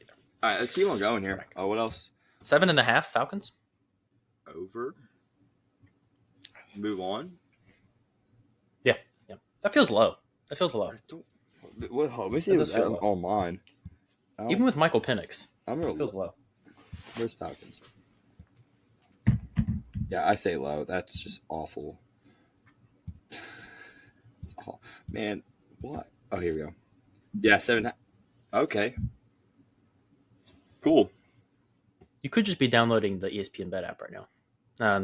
All right, let's keep on going here. Oh, what else? 7.5 Falcons. Over. Move on. Yeah. That feels low. Let me see if it's on mine. Even with Michael Penix, it feels low. Where's Falcons? Yeah, I say low. That's just awful. It's awful. Man, what? Oh, here we go. Yeah, 7. Okay. Cool. You could just be downloading the ESPN Bet app right now. I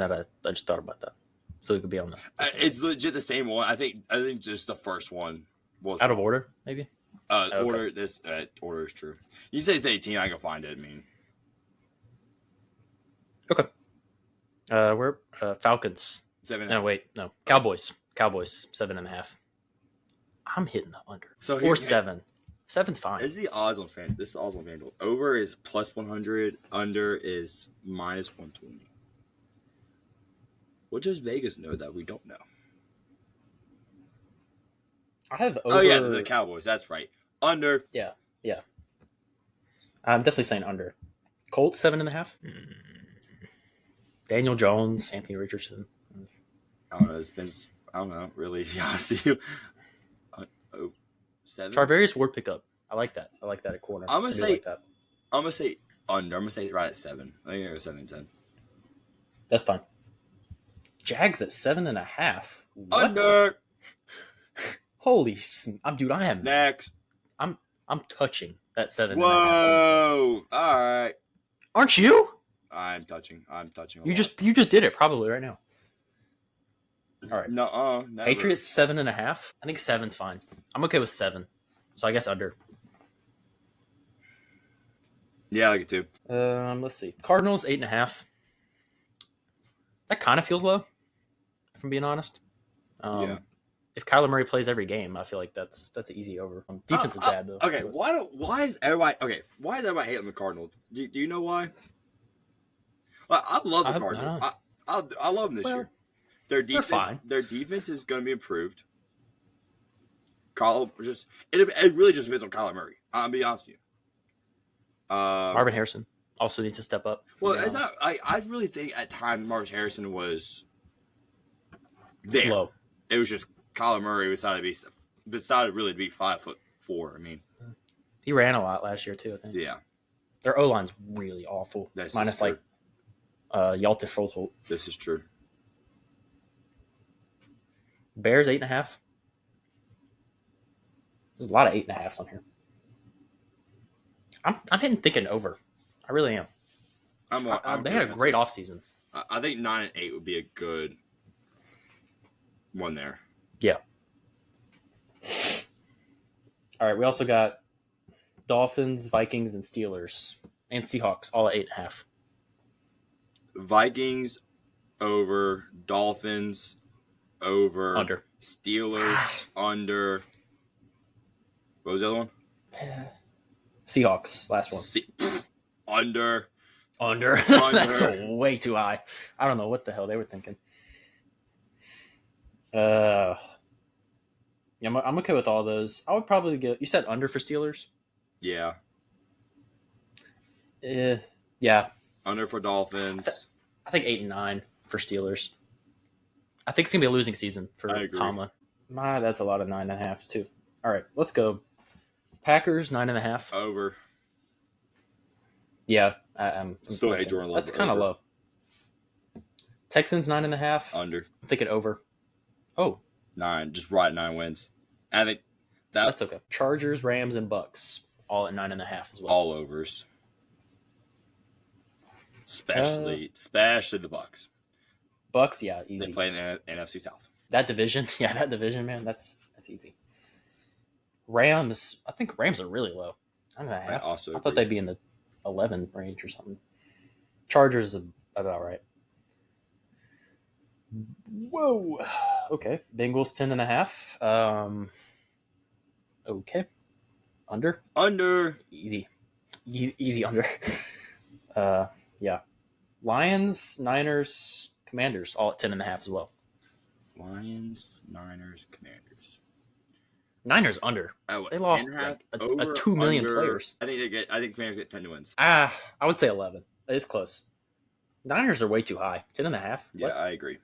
just thought about that. So it could be on the it's legit the same one. I think just the first one was out of order, maybe. Order this order is true. You say it's 18, I can find it. I mean, okay. We're Falcons 7. No, wait, no, Cowboys 7.5. I'm hitting the under. Or 7. 7's fine. This is the odds on FanDuel. Over is plus 100. Under is minus 120. What does Vegas know that we don't know? I have over. Oh yeah, the Cowboys. That's right. Under. Yeah. I'm definitely saying under. Colts 7.5. Daniel Jones, Anthony Richardson. I don't know. I don't know. Really, to be honest with you. 7. Charvarius Ward pickup. I like that. At corner. I'm gonna say under. I'm gonna say right at 7. I think I go 7 and 10. That's fine. Jags at 7.5. What? Under. Holy, dude! I am next. I'm touching that 7. Whoa! All right. Aren't you? I'm touching. You just did it probably right now. All right. No. Patriots 7.5. I think 7's fine. I'm okay with 7. So I guess under. Yeah, I like it too. Let's see. Cardinals 8.5. That kind of feels low, if I'm being honest. Yeah. If Kyler Murray plays every game, I feel like that's easy over. Defense is bad though. Okay, why is everybody hating the Cardinals? Do you know why? Well, I love the Cardinals. I love them this year. Their defense is going to be improved. It really just depends on Kyler Murray. I'll be honest with you. Marvin Harrison also needs to step up. Well, it's not. I really think at times Marvin Harrison was there. Slow. It was just Kyler Murray decided really to be 5'4". I mean, he ran a lot last year too. I think. Yeah. Their O line's really awful. Minus like Hjalte Froholt. This is true. Bears 8.5. There's a lot of 8.5s on here. I'm thinking over. I really am. They had a great offseason. I think 9 and 8 would be a good one there. Yeah. All right. We also got Dolphins, Vikings, and Steelers, and Seahawks all at 8.5. Vikings over, Dolphins over, under, Steelers under. What was the other one? Seahawks, last one. Under. That's way too high. I don't know what the hell they were thinking. Yeah, I'm okay with all those. I would probably go. You said under for Steelers? Yeah. Yeah. Under for Dolphins. I think 8 and 9 for Steelers. I think it's gonna be a losing season for Tomlin. That's a lot of 9.5s too. All right, let's go. Packers 9.5. Over. Yeah, I'm still hate Jordan Love. That's kind of low. Texans 9.5. Under. I'm thinking over. Oh, 9. Just right at 9 wins. I think that's okay. Chargers, Rams, and Bucks all at 9.5 as well. All overs. Especially the Bucks. Bucks, yeah, easy. They play in the NFC South. That division, man, that's easy. Rams, I think Rams are really low. 9.5. I thought they'd be in the 11 range or something. Chargers is about right. Whoa. Okay. Bengals 10.5. Okay. Under? Under. Easy under. Yeah. Lions, Niners, Commanders, all at 10.5 as well. Lions, Niners, Commanders. Niners under. They lost like a 2 million players. I think Commanders get 10 wins. I would say 11. It's close. Niners are way too high. 10.5. Yeah, I agree.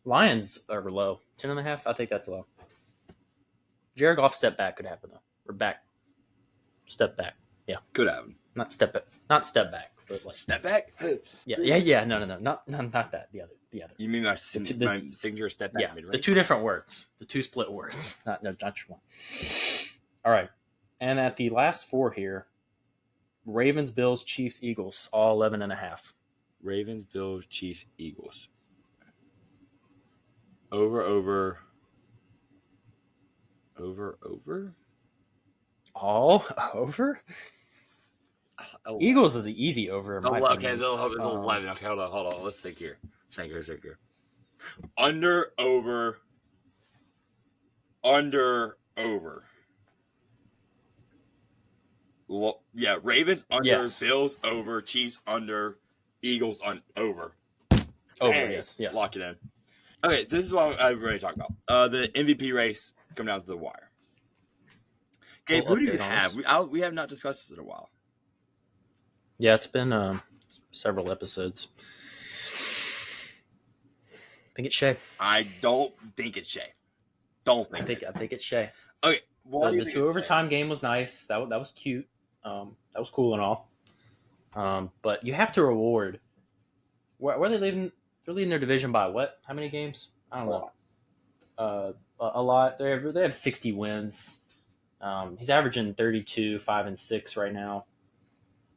Lions are low. 10.5. I think that's low. Jared Goff step back could happen though. Or back. Step back. Yeah. Could happen. Not step back. But like step back. Yeah. No. Not that. The other. You mean my signature step back? Yeah. The two different words. The two split words. Not one. All right. And at the last 4 here, Ravens, Bills, Chiefs, Eagles, all 11.5. Ravens, Bills, Chiefs, Eagles. Over. All over? Eagles is the easy over. In my opinion. Okay, it's 11. Okay, hold on. Let's think here. Under, over. Yeah, Ravens under, yes. Bills over, Chiefs under, Eagles over. Over, yes. Lock it in. Okay, this is what I'm ready to talk about. The MVP race coming down to the wire. Gabe, who do you have? We have not discussed this in a while. Yeah, it's been several episodes. I think it's Shea. I don't think it's Shea. I think it's Shea. Okay. The 2 overtime game was nice. That was cute. That was cool and all. But you have to reward. Where are they leading? They're leading their division by what? How many games? I don't know. A lot. They have 60 wins. He's averaging 32, 5 and 6 right now.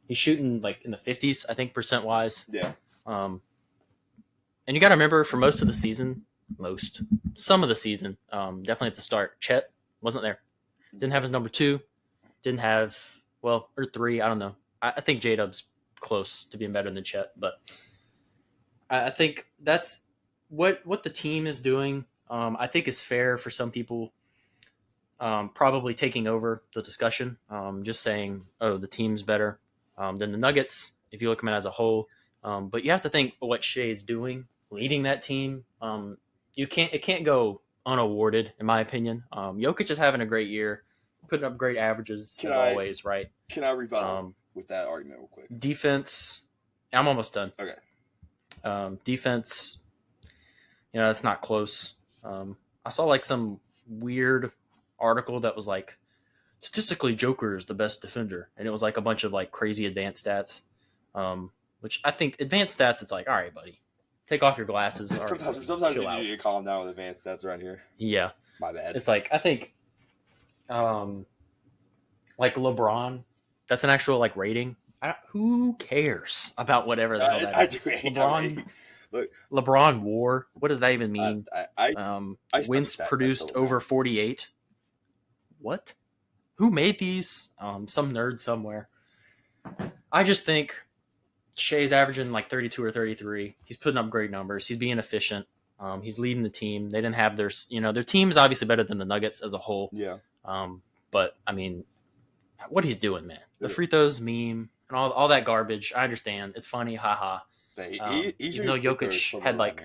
He's shooting like in the 50s, I think, percent wise. Yeah. And you got to remember, for most of the season, some of the season, definitely at the start, Chet wasn't there. Didn't have his number 2. Didn't have, or 3. I don't know. I think J-Dub's close to being better than Chet, but I think that's what the team is doing. I think is fair for some people. Probably taking over the discussion, just saying, oh, the team's better than the Nuggets if you look at them as a whole. But you have to think what Shea's doing, leading that team. It can't go unawarded, in my opinion. Jokic is having a great year, putting up great averages always, right? Can I rebuttal with that argument real quick? Defense, I'm almost done. Okay. Defense, it's not close. I saw like some weird article that was like, statistically Joker is the best defender, and it was like a bunch of like crazy advanced stats, which I think advanced stats, it's like, all right, buddy, take off your glasses. Sometimes you need to calm down with advanced stats around here. Yeah, my bad. It's like, I think like LeBron, that's an actual like rating. Who cares about whatever the hell that is? LeBron, LeBron WAR, what does that even mean? Wins produced over 48. What? Who made these? Some nerd somewhere. I just think Shea's averaging like 32 or 33. He's putting up great numbers. He's being efficient. He's leading the team. They didn't have their team's obviously better than the Nuggets as a whole. Yeah. But I mean, what he's doing, man. The free throws meme and all that garbage. I understand. It's funny. Haha. Even though Jokic had like,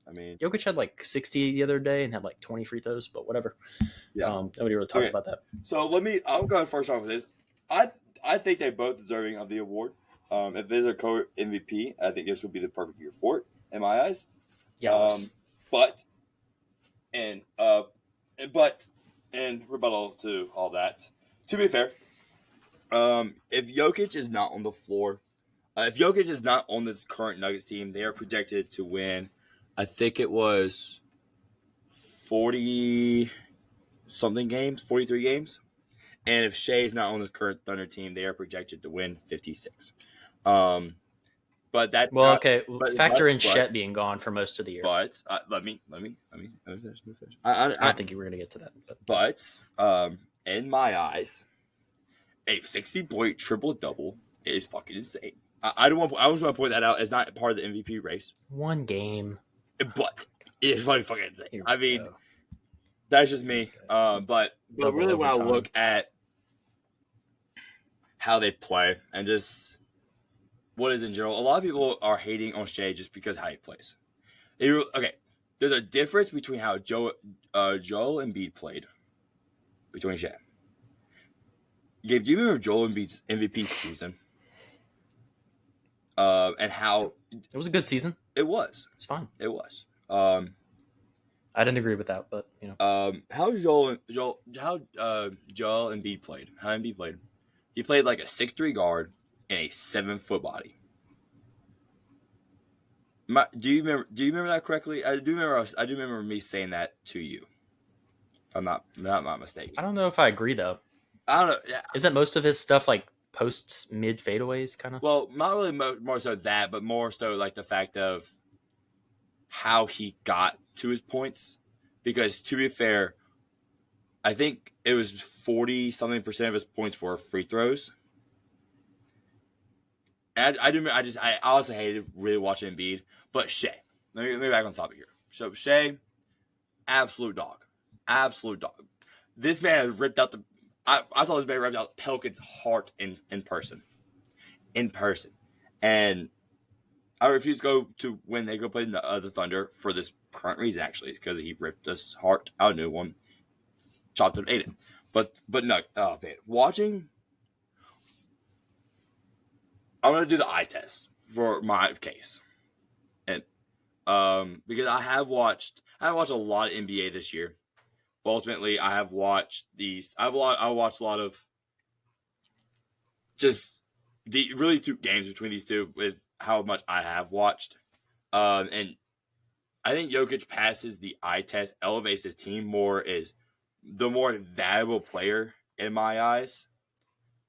Jokic had like 60 the other day and had like 20 free throws, but whatever. Yeah. Nobody really talked about that. So I'll go first off with this. I think they're both deserving of the award. If there's a co-MVP, I think this would be the perfect year for it, in my eyes. Yeah. But in rebuttal to all that, to be fair, if Jokic is not on the floor, if Jokic is not on this current Nuggets team, they are projected to win, I think it was 40-something games, 43 games. And if Shea is not on this current Thunder team, they are projected to win 56. But that factor in Chet being gone for most of the year. But let me finish. I don't think you were going to get to that. But in my eyes, a 60-point triple-double is fucking insane. I just want to point that out as not part of the MVP race. One game. But it's fucking insane. I mean, that's just me. But really when I look at how they play and just what is in general. A lot of people are hating on Shea just because of how he plays. Okay, there's a difference between how Joel Embiid played between Shea. Gabe, do you remember Joel Embiid's MVP season? And how it was a good season. It was. It's fine. It was. I didn't agree with that, but how Joel Embiid played? How Embiid played? He played like a 6'3" guard and a 7-foot body. Do you remember that correctly? I do remember me saying that to you. If I'm not mistaken. I don't know if I agree though. I don't know. Yeah. Isn't most of his stuff like post mid fadeaways kind of? Well, not really more so that, but more so like the fact of how he got to his points. Because to be fair, I think it was 40-something% of his points were free throws. And I also hated really watching Embiid. But Shea, let me back on topic here. So Shea, absolute dog. This man has ripped out I saw this man rip out Pelican's heart in person. And I refuse to go to when they go play the Thunder for this current reason, actually. It's because he ripped his heart out of a new one, chopped it, ate it. But no, oh man. Watching, I'm going to do the eye test for my case. And because I watched a lot of NBA this year. But ultimately, I have watched these. I watched a lot of just the really two games between these two with how much I have watched. And I think Jokic passes the eye test, elevates his team more, is the more valuable player in my eyes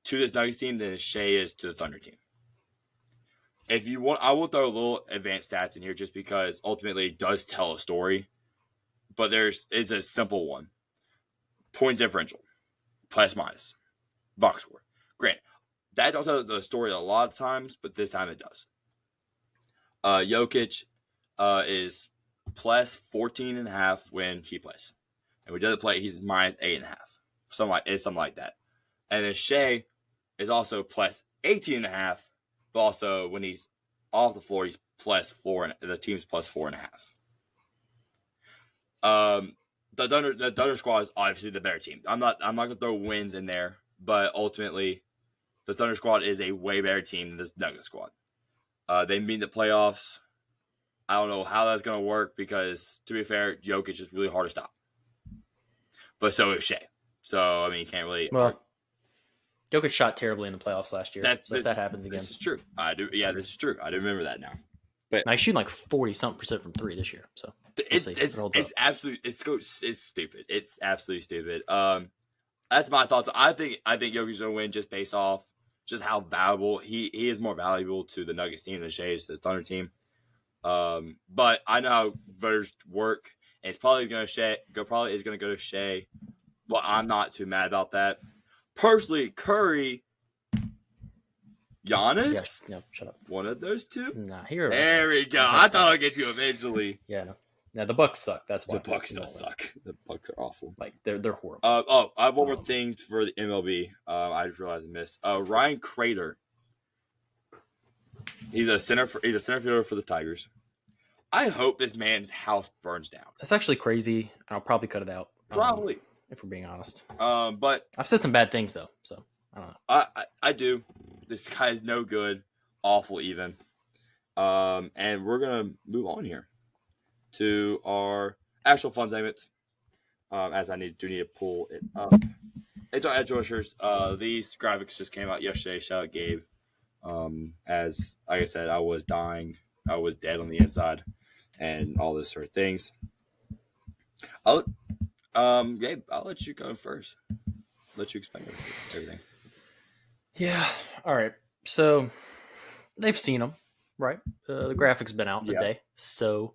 to this Nuggets team than Shea is to the Thunder team. If you want, I will throw a little advanced stats in here just because ultimately it does tell a story. But it's a simple one. Point differential. Plus minus. Box score. Granted, that don't tell the story a lot of times, but this time it does. Jokic is plus 14.5 when he plays. And when he doesn't play, he's minus 8.5. Something like that. And then Shea is also plus 18.5, but also when he's off the floor, he's plus 4, and the team's plus 4.5. The Thunder squad is obviously the better team. I'm not gonna throw wins in there, but ultimately, the Thunder squad is a way better team than this Nuggets squad. They meet the playoffs. I don't know how that's gonna work because, to be fair, Jokic is really hard to stop. But so is Shea. So I mean, you can't really. Well, Jokic shot terribly in the playoffs last year. If that happens again, this is true. I do. Yeah, this is true. I do remember that now. But now he's shooting like 40-something% from 3 this year. So it's absolutely it's stupid. It's absolutely stupid. That's my thoughts. I think Jokic is gonna win just based off just how valuable he is, more valuable to the Nuggets team than Shea is to the Thunder team. But I know how voters work, and it's probably gonna go to Shea. But I'm not too mad about that. Personally, Curry, Giannis? Yes. No, shut up. One of those two? Nah, here. There we go. I thought I'd get you eventually. Yeah, no. Now the Bucks suck. That's why. The Bucks does suck. The Bucks are awful. Like they're horrible. I have one more thing for the MLB. I just realized I missed. Ryan Crater. He's a center fielder for the Tigers. I hope this man's house burns down. That's actually crazy. I'll probably cut it out. Probably. If we're being honest. But I've said some bad things though, so I don't know. I do. This guy is no good, awful even. And we're gonna move on here to our actual fun segments. As I need to pull it up. It's our edge rushers. These graphics just came out yesterday. Shout out Gabe. As like I said, I was dying. I was dead on the inside, and all those sort of things. Gabe, I'll let you go first. Let you explain everything. Yeah. All right. So they've seen them, right? The graphics been out today, so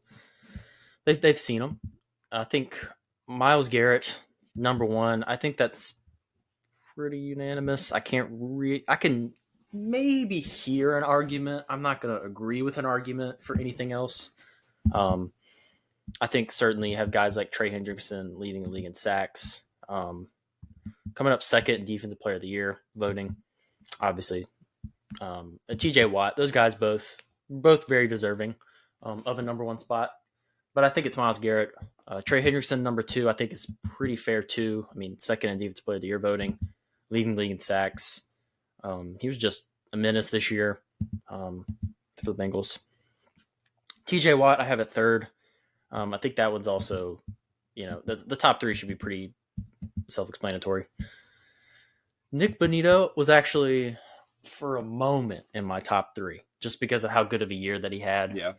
they've seen them. I think Myles Garrett, number one. I think that's pretty unanimous. I can maybe hear an argument. I'm not going to agree with an argument for anything else. I think certainly you have guys like Trey Hendrickson leading the league in sacks, coming up second in Defensive Player of the Year voting. obviously. TJ Watt, those guys both very deserving of a number one spot. But I think it's Myles Garrett. Trey Hendrickson, number 2, I think is pretty fair too. I mean, second in Defensive Player of the Year voting, leading league in sacks. He was just a menace this year for the Bengals. TJ Watt, I have at 3rd. I think that one's also, the top 3 should be pretty self-explanatory. Nick Bonito was actually, for a moment, in my top 3, just because of how good of a year that he had. Yeah.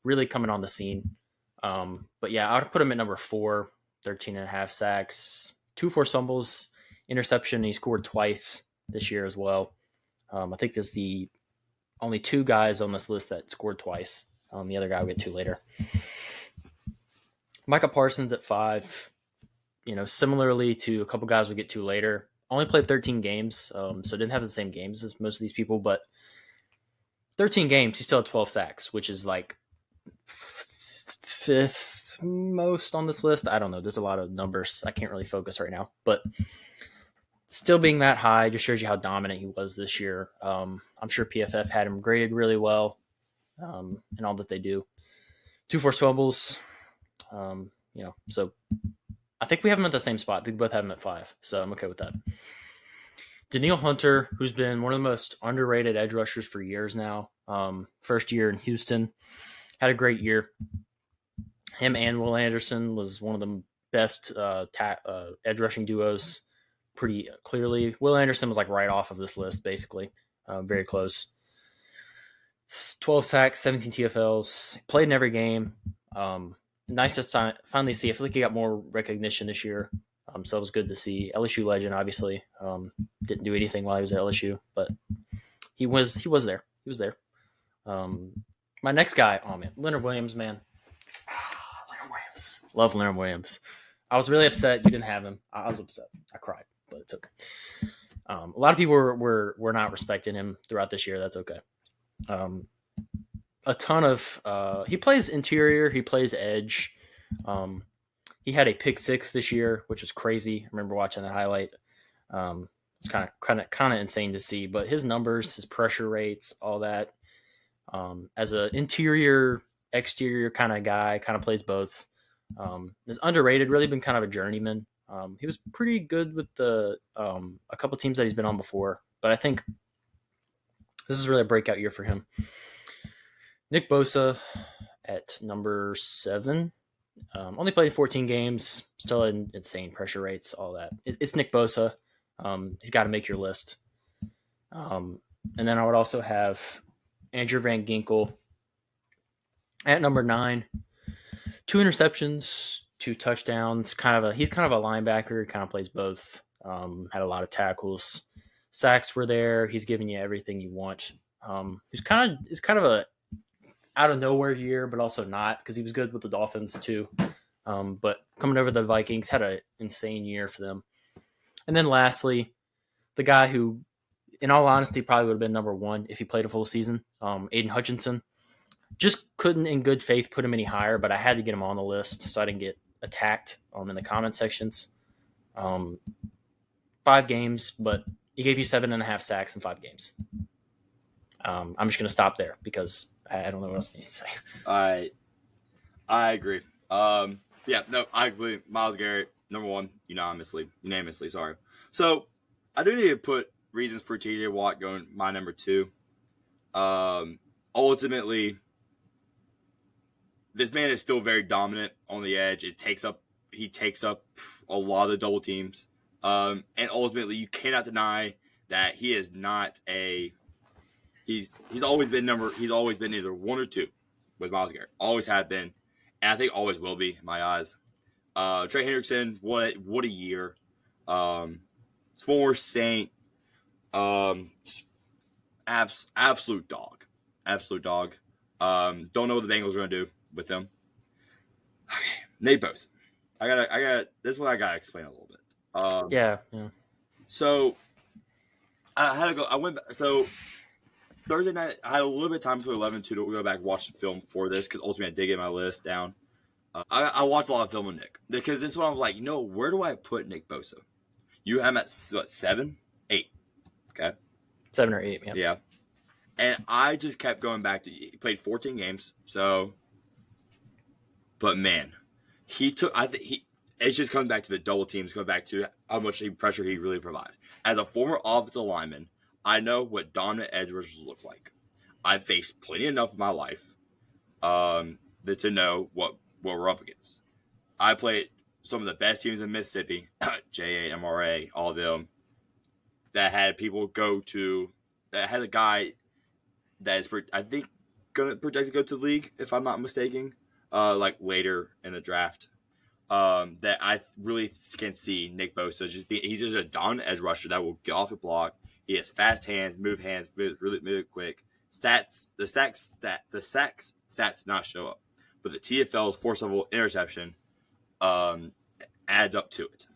Really coming on the scene. But yeah, I would put him at number 4, 13.5 sacks, 2 forced fumbles, interception. He scored twice this year as well. I think there's the only 2 guys on this list that scored twice. The other guy we'll get to later. Micah Parsons at 5. Similarly to a couple guys we'll get to later. Only played 13 games, so didn't have the same games as most of these people, but 13 games, he still had 12 sacks, which is like 5th most on this list. I don't know. There's a lot of numbers. I can't really focus right now, but still being that high just shows you how dominant he was this year. I'm sure PFF had him graded really well in all that they do. 2 forced fumbles, so I think we have him at the same spot. We both have him at 5, so I'm okay with that. Danielle Hunter, who's been one of the most underrated edge rushers for years now. First year in Houston, had a great year. Him and Will Anderson was one of the best edge rushing duos pretty clearly. Will Anderson was like right off of this list, basically. Very close. 12 sacks, 17 TFLs. Played in every game. Nice to finally see. I feel like he got more recognition this year. So it was good to see. LSU legend, obviously. Didn't do anything while he was at LSU, but he was there. He was there. My next guy, Leonard Williams, man. Leonard Williams. Love Leonard Williams. I was really upset you didn't have him. I was upset. I cried, but it's okay. A lot of people were not respecting him throughout this year. That's okay. A ton of he plays interior, he plays edge. He had a pick 6 this year, which was crazy. I remember watching the highlight. It's kind of insane to see, but his numbers, his pressure rates, all that. As an interior, exterior kind of guy, kind of plays both. Is underrated, really been kind of a journeyman. He was pretty good with a couple teams that he's been on before, but I think this is really a breakout year for him. Nick Bosa at number 7. Only played 14 games, still had insane pressure rates, all that. It's Nick Bosa. He's got to make your list. And then I would also have Andrew Van Ginkel at number 9. 2 interceptions, 2 touchdowns. He's kind of a linebacker. Kind of plays both. Had a lot of tackles. Sacks were there. He's giving you everything you want. He's kind of a out of nowhere year, but also not, because he was good with the Dolphins too. But coming over the Vikings, had an insane year for them. And then lastly, the guy who, in all honesty, probably would have been number 1 if he played a full season, Aiden Hutchinson. Just couldn't in good faith put him any higher, but I had to get him on the list so I didn't get attacked in the comment sections. 5 games, but he gave you 7.5 sacks in 5 games. I'm just going to stop there because I don't know what else I need to say. I agree. I agree. Myles Garrett, number 1, unanimously. Sorry. So I do need to put reasons for TJ Watt going my number 2. Ultimately, this man is still very dominant on the edge. He takes up a lot of the double teams. And ultimately, you cannot deny that he is not a. He's always been either 1 or 2 with Myles Garrett. Always have been, and I think always will be in my eyes. Trey Hendrickson, what a year. Former Saint, absolute dog. Don't know what the Bengals are going to do with him. Okay, Nate Bosa. I got this one. I gotta explain a little bit. Yeah. So I had to go. I went back. So Thursday night, I had a little bit of time between 11 and 2 to go back and watch the film for this, because ultimately I did get my list down. I watched a lot of film with Nick, because this one I was like, where do I put Nick Bosa? You have him at what, 7, 8, okay? 7 or 8. Yeah. Yeah. And I just kept going back to he played 14 games. So, but man, it just comes back to the double teams, goes back to how much pressure he really provides. As a former offensive lineman, I know what dominant edge rushers look like. I've faced plenty enough in my life to know what we're up against. I played some of the best teams in Mississippi, JA, MRA, all of them, that had people that had a guy that is, I think, going to project to go to the league, if I'm not mistaken, like later in the draft. That I really can see Nick Bosa he's just a dominant edge rusher that will get off the block. He has fast hands, move hands really quick. The sacks stats not show up, but the TFL's force level interception adds up to it,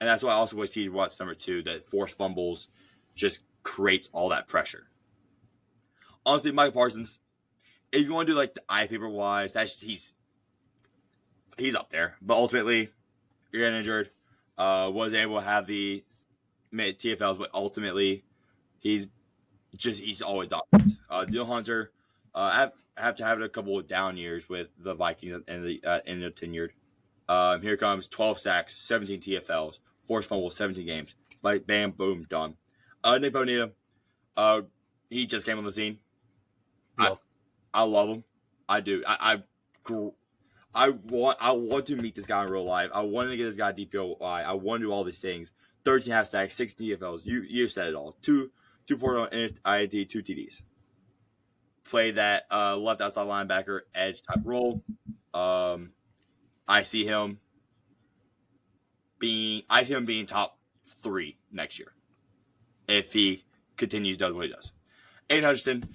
and that's why I also with T. Watt's number 2 that forced fumbles just creates all that pressure. Honestly, Mike Parsons, if you want to do like the eye paper wise, he's up there, but ultimately you're getting injured. Was able to have the TFLs, but ultimately he's always dominant. Daniel Hunter, have to have a couple of down years with the Vikings and the tenured. Here comes 12 sacks, 17 TFLs, forced fumbles, 17 games. Like bam, boom, done. Nick Bonita, he just came on the scene. I love him. I do. I want to meet this guy in real life. I want to get this guy DPOY. I want to do all these things. 13.5 sacks, 6 TFLs. You said it all. 2 4 INT, 2 TDs. Play that left outside linebacker edge type role. I see him being top 3 next year if he continues doing what he does. Aiden Hutchinson,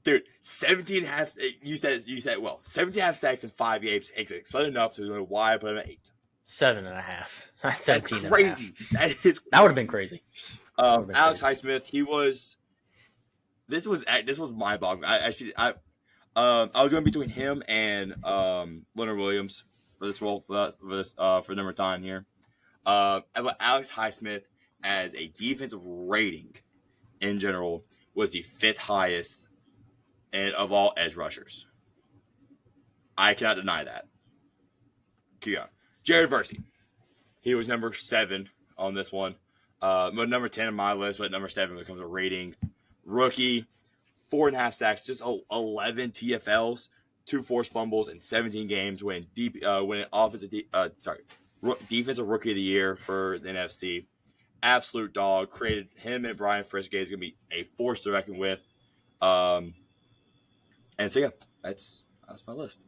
dude, 17 half. You said it well. 17.5 sacks in 5 games. Explain enough to know why I put him at 8. 7.5. Not 17. That's crazy. That would have been crazy. Alex Highsmith, This was mind-boggling. I was going between him and Leonard Williams for this role for number 9 here. But Alex Highsmith as a defensive rating in general was the 5th highest of all edge rushers. I cannot deny that. Keep going. Jared Versey. He was number 7 on this one. But number 10 on my list, but number 7 becomes a rating. Rookie, 4.5 sacks, just 11 TFLs, 2 forced fumbles in 17 games, winning defensive rookie of the year for the NFC. Absolute dog. Created him and Brian Frischgate is going to be a force to reckon with. And so, yeah, that's my list.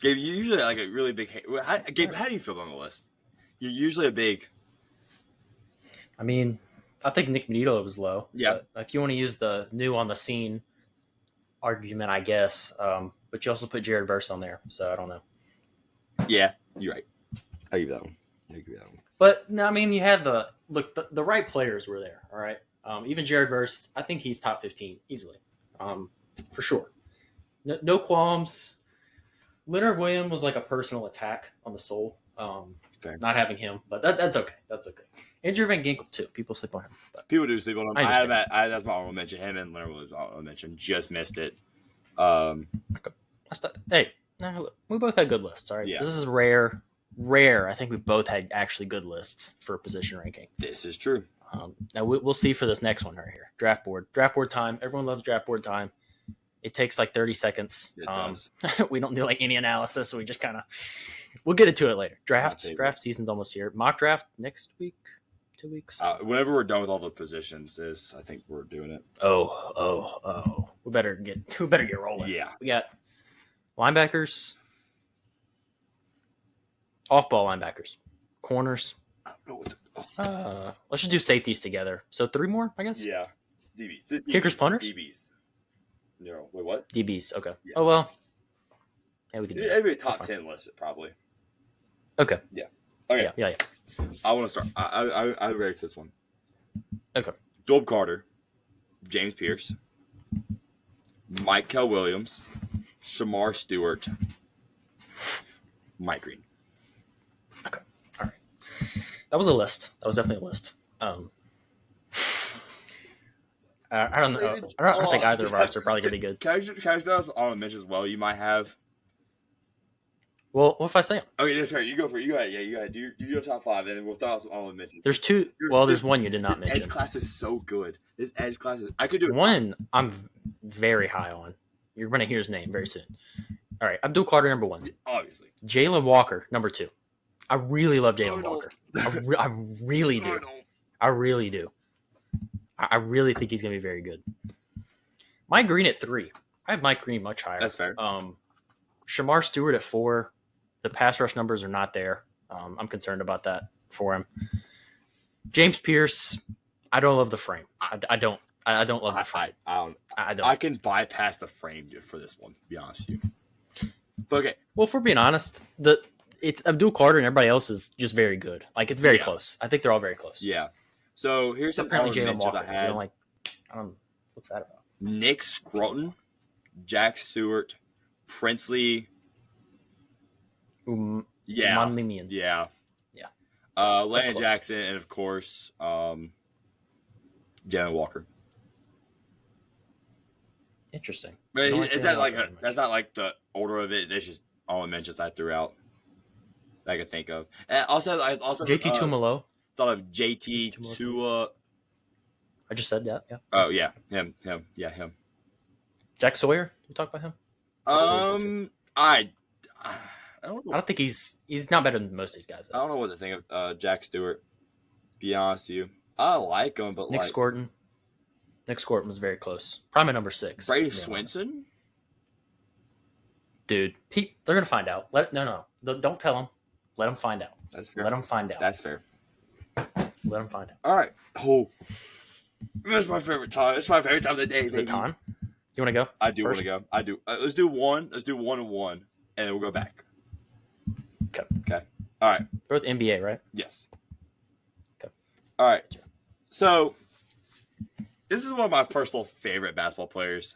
Gabe, you usually like a really big. Gabe, how do you feel on the list? You're usually a big. I mean, I think Nick Benito was low. Yeah. If you want to use the new on the scene argument, I guess. But you also put Jared Verse on there, so I don't know. Yeah, you're right. I give you that one. But no, I mean, you had the right players were there. All right. Even Jared Verse, I think he's top 15 easily, for sure. No qualms. Leonard Williams was like a personal attack on the soul. Not having him, but that's okay. That's okay. Andrew Van Ginkel too. People sleep on him. People do sleep on him. That's my honorable mention. Him and Leonard Williams honorable mention. Just missed it. Hey, no, we both had good lists. All right. Yeah. This is rare. I think we both had actually good lists for position ranking. This is true. Now we'll see for this next one right here. Draft board time. Everyone loves draft board time. It takes like 30 seconds. It does. We don't do like any analysis, so we just kind of we'll get into it later. Draft season's almost here. Mock draft next week, 2 weeks. Whenever we're done with all the positions, I think we're doing it. Oh. We better get rolling. Yeah. We got linebackers, off-ball linebackers, corners. I don't know what let's just do safeties together. So 3 more, I guess. Yeah. DBs. Kickers, punters. DBs. No, wait, what? DBs. Okay. Yeah. Oh well. Yeah, we can. It'd be a top 10 list, probably. Okay. Yeah. Okay. Yeah. I want to start. I'm ready for this one. Okay. Dolb Carter, James Pierce, Michael Williams, Shamar Stewart, Mike Green. Okay. All right. That was a list. That was definitely a list. I don't know. I don't think either of ours are probably going to be good. Can I just throw some honorable mentions as well? You might have. Well, what if I say them? Okay, that's right. You go for it. You got it. Yeah, you got it. Do your top 5, and then we'll throw out some honorable mentions. There's two. Well, there's one you did not this mention. Edge class is so good. This Edge class is. I could do it. One I'm very high on. You're going to hear his name very soon. All right, Abdul Carter, number 1. Obviously. Jalen Walker, number 2. I really love Jalen Walker. I really do. I really do. I really think he's going to be very good. Mike Green at 3. I have Mike Green much higher. That's fair. Shamar Stewart at 4. The pass rush numbers are not there. I'm concerned about that for him. James Pierce, I don't love the frame. I don't love the frame. I don't. I can bypass the frame for this one, to be honest with you. But okay. Well, if we're being honest, it's Abdul Carter and everybody else is just very good. Like, it's very close. I think they're all very close. Yeah. So here's some apparently Jalen Walker. I had. What's that about? Nick Scroton, Jack Stewart, Princely. Yeah. Monlimian. Yeah. Yeah. Landon Jackson, and of course, Jalen Walker. Interesting. But that's not like the order of it. There's just all the mentions I threw out that I could think of. And also JT Tumalo. Thought of JT Tua. I just said that. Yeah. Oh yeah, him. Yeah, him. Jack Sawyer. You talk about him? I don't know. I don't think he's not better than most of these guys. Though. I don't know what to think of Jack Stewart. Be honest with you, I like him, but Nick Scorton. Nick Scorton was very close. Probably number 6. Brady Swinson. Dude, they're gonna find out. No, don't tell them. Let them find out. That's fair. Let them find out. That's fair. Let them find out. All right. Oh, that's my favorite time. It's my favorite time of the day. Is it time? You want to go? I do want to go. I do. Let's do one. Let's do 1 and 1, and then we'll go back. Okay. All right. Both NBA, right? Yes. Okay. All right. So, this is one of my personal favorite basketball players,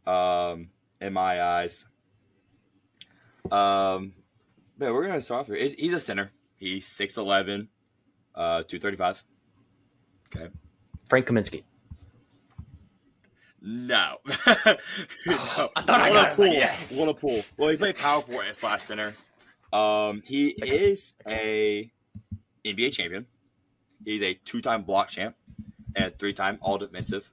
in my eyes. But we're gonna start off here. He's a center. He's 6'11", 235. Okay. Frank Kaminsky. No. No. I thought I got it. Yes. Want to pull. Well, he played power forward and / center. He is a NBA champion. He's a 2-time block champ and a 3-time all defensive.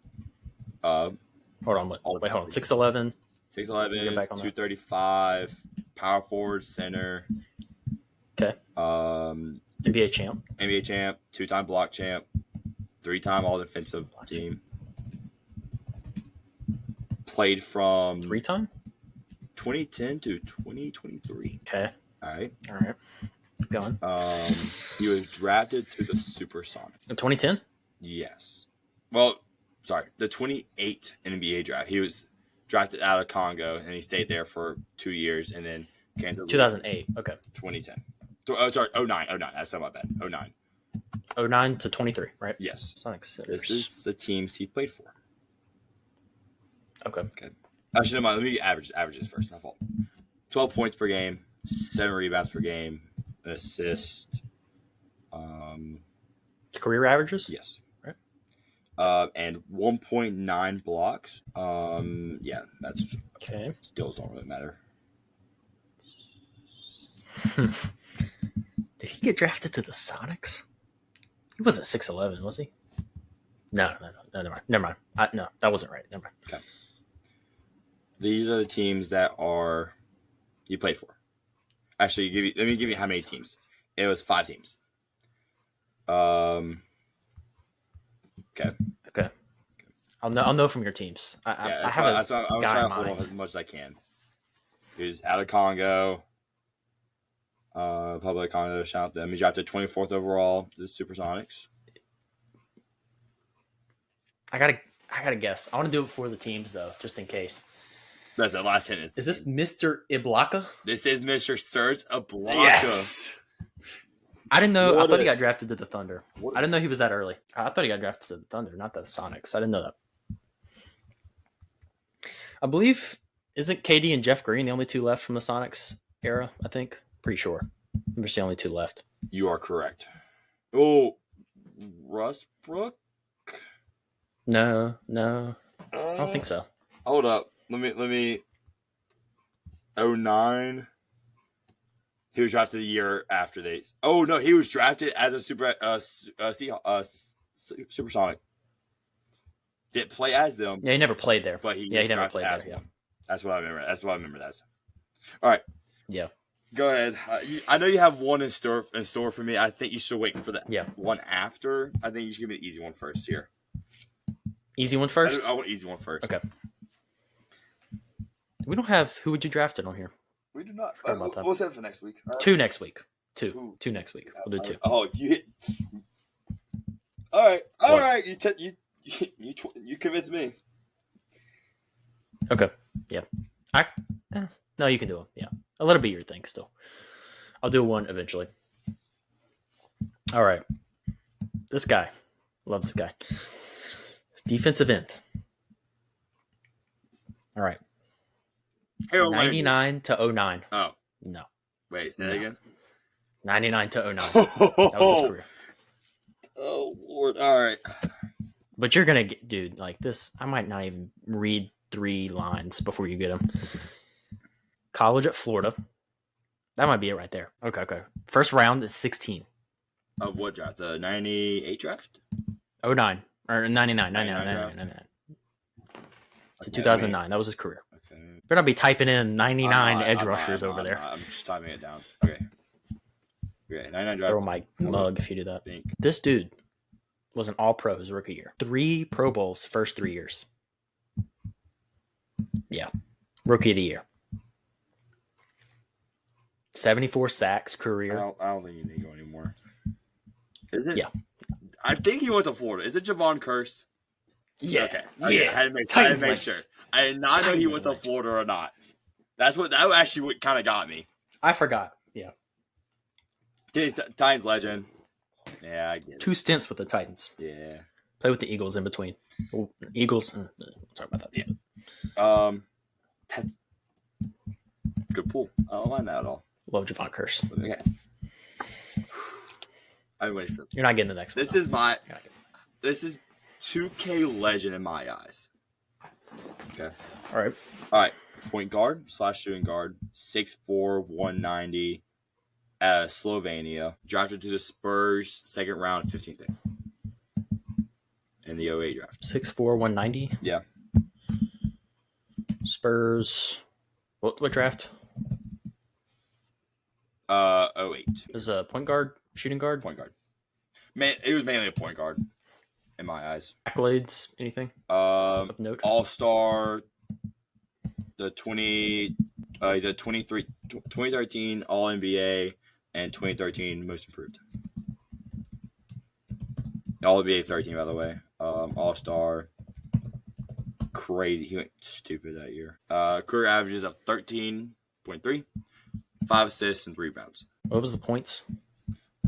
Hold on. Wait, hold on. 6'11". 6'11", 235, power forward, center. Okay. NBA champ. NBA champ, 2-time block champ, 3-time all defensive team. Played from 3-time 2010 to 2023. Okay. All right. Keep going. He was drafted to the Supersonics. In 2010? Yes. Well, sorry, the 28 NBA draft. He was drafted out of Congo, and he stayed there for 2 years, and then came to 2008. Okay. 2010. Oh, sorry, 09. That's not my bad. 09. 09 to 23, right? Yes. Sonics. This is the teams he played for. Okay. Actually, never mind. Let me get averages first. My fault. 12 points per game, 7 rebounds per game, an assist. Career averages? Yes. Right. And 1.9 blocks. Yeah, that's okay. Still don't really matter. Did he get drafted to the Sonics? He wasn't 6'11", was he? No, never mind. No, that wasn't right. Never mind. Okay. These are the teams that you played for. Actually, let me give you how many teams. It was 5 teams. Okay. I'll know from your teams. I have I'm trying to hold on as much as I can. He was out of Congo. Public Congo, shout out to them. He drafted 24th overall to the Supersonics. I gotta guess. I want to do it for the teams though, just in case. That's the last sentence. Is this Mr. Iblaka? This is Mr. Serge Iblaka. Yes. I didn't know. I thought he got drafted to the Thunder. I didn't know he was that early. I thought he got drafted to the Thunder, not the Sonics. I didn't know that. I believe, isn't KD and Jeff Green the only 2 left from the Sonics era? I think. Pretty sure. There's the only 2 left. You are correct. Oh, Russbrook? No, I don't think so. Hold up. Let me. 09. He was drafted the year after they. Oh no, he was drafted as a supersonic. Didn't play as them. Yeah, he never played there. But he never played there. Yeah, that's what I remember. That's what I remember. All right. Yeah. Go ahead. I know you have one in store for me. I think you should wait for the one after. I think you should give me the easy one first here. Easy one first? I want easy one first. Okay. We don't have who would you draft it on here? We do not. We'll save it for next week. Right. Two next week. Two next week. We'll do two. Oh, you hit. All right. You convinced me. Okay. Yeah. No, you can do them. Yeah. I'll let it be your thing still. I'll do one eventually. All right. This guy. Love this guy. Defensive end. All right. 99 to 09. Oh. No. Wait, say that again? 99 to 09. That was his career. Oh, Lord. All right. But you're going to get, dude, like this. I might not even read 3 lines before you get him. College at Florida. That might be it right there. Okay. First round is 16. Of what draft? The 98 draft? 09. Or 99. To 2009. That was his career. Okay. Better not be typing in 99 edge rushers over there. I'm just typing it down. Okay. 99 draft. Throw my mug if you do that. This dude was an all-pro his rookie year. 3 Pro Bowls first 3 years. Yeah. Rookie of the year. 74 sacks career. I don't think you need to go anymore. Is it? Yeah. I think he went to Florida. Is it Javon Curse? Yeah. Okay. Yeah. I had to make sure. I did not know he went to Florida or not. That actually kind of got me. I forgot. Yeah. Titans legend. Yeah, I get it. 2 stints with the Titans. Yeah. Play with the Eagles in between. Eagles. Sorry about that. Yeah. That's good pull. I don't mind that at all. Love Javon Curse. Okay. I'm waiting for this. You're not getting the next one. This is 2K legend in my eyes. Okay. All right. Point guard / shooting guard, 6'4", 190, Slovenia. Drafted to the Spurs, second round, 15th pick. In the 08 draft. 6'4", 190? Yeah. Spurs. What draft? 08. Is a point guard, shooting guard? Point guard. Man, it was mainly a point guard in my eyes. Accolades, anything? Of note? All-Star, the 2013 All-NBA and 2013 Most Improved. All-NBA 13, by the way. All-Star. Crazy. He went stupid that year. Career averages of 13.3, 5 assists and 3 rebounds. What was the points?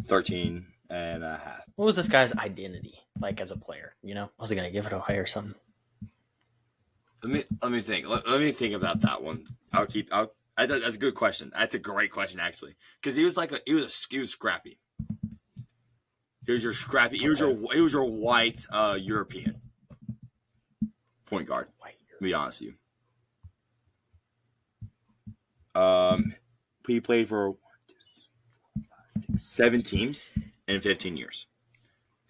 13 and a half. What was this guy's identity like as a player? You know, was he going to give it away or something? Let me think. Let me think about that one. That's a good question. That's a great question actually, because he was scrappy. He was your scrappy. He was your white European point guard. To be honest with you. He played for 7 teams in 15 years.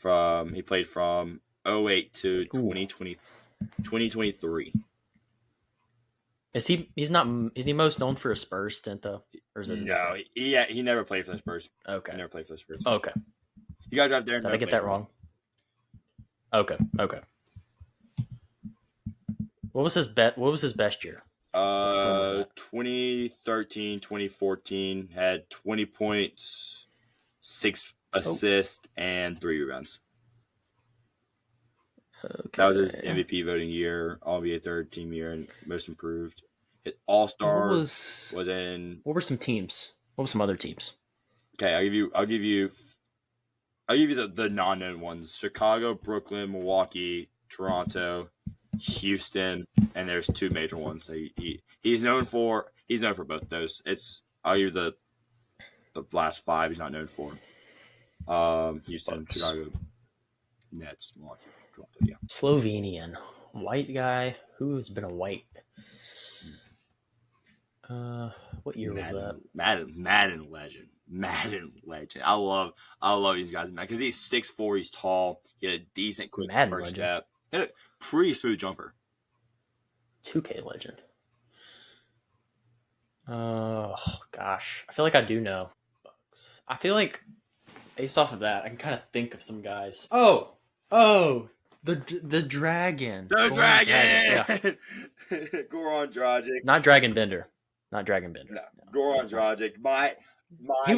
He played from 08 to 2023. Is he most known for a Spurs stint though? Or is it no, he never played for the Spurs. Okay. He never played for the Spurs. Okay. You got to drive there. Did I get that wrong? Okay. What was his best year? 2013, 2014 had 20 points, 6 assists, and 3 rebounds. Okay. That was his MVP voting year, All-NBA third team year, and most improved. His All-Star was in. What were some teams? What were some other teams? Okay, I'll give you the non-known ones: Chicago, Brooklyn, Milwaukee, Toronto, Houston, and there's 2 major ones. So he's known for both those. I'll give you the last 5 he's not known for. Houston, Chicago, Nets, Milwaukee, Yeah. Slovenian. White guy. Who has been a white? What year was that? Madden legend. I love these guys, man, because he's 6'4", he's tall, he had a decent quick Madden first legend. step, he had a pretty smooth jumper. 2K legend. Oh gosh, I feel like I do know. I feel like based off of that, I can kind of think of some guys. Oh, the dragon. The Dragon. Dragon. Goran Dragic. Not Dragon Bender. No, Goran Dragic. My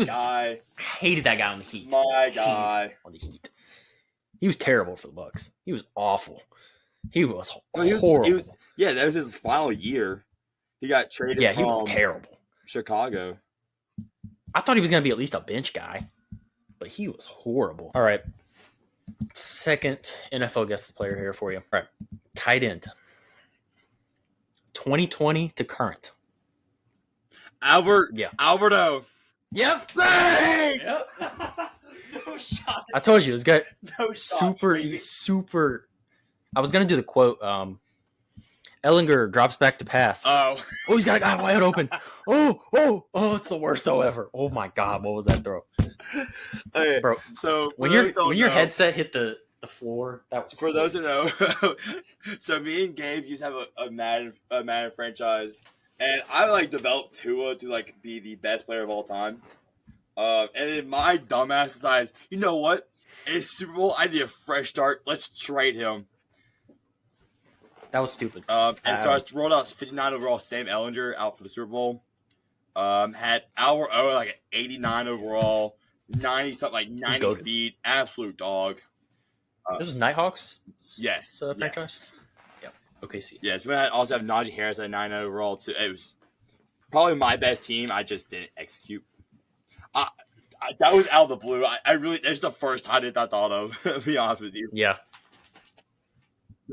guy. I hated that guy on the Heat. My guy. On the Heat. He was terrible for the Bucks. He was awful. He was horrible. That was his final year. He got traded. Yeah, he was terrible. Chicago. I thought he was going to be at least a bench guy, but he was horrible. All right. Second NFL guest player here for you. All right. Tight end. 2020 to current. Alberto. Yep. Yep. No shot. I told you, this guy No shot. super. I was going to do the quote. Ellinger drops back to pass. Oh, he's got a guy wide open. Oh, it's the worst throw ever. Oh my God, what was that throw? Okay, bro. So when your headset hit the floor, that was for those who know. So me and Gabe used to have a Madden franchise, and I developed Tua to be the best player of all time. And then my dumbass decided, you know what? It's Super Bowl. I need a fresh start. Let's trade him. That was stupid. So I rolled out 59 overall Sam Ellinger out for the Super Bowl. Had Alvaro at 89 overall, 90 something 90 speed, absolute dog. This is Nighthawks. Yes, franchise. Yep. OKC. Yes, but I also have Najee Harris at 9 overall too. It was probably my best team. I just didn't execute. That was out of the blue. I really, it's the first time I thought of. To be honest with you. Yeah.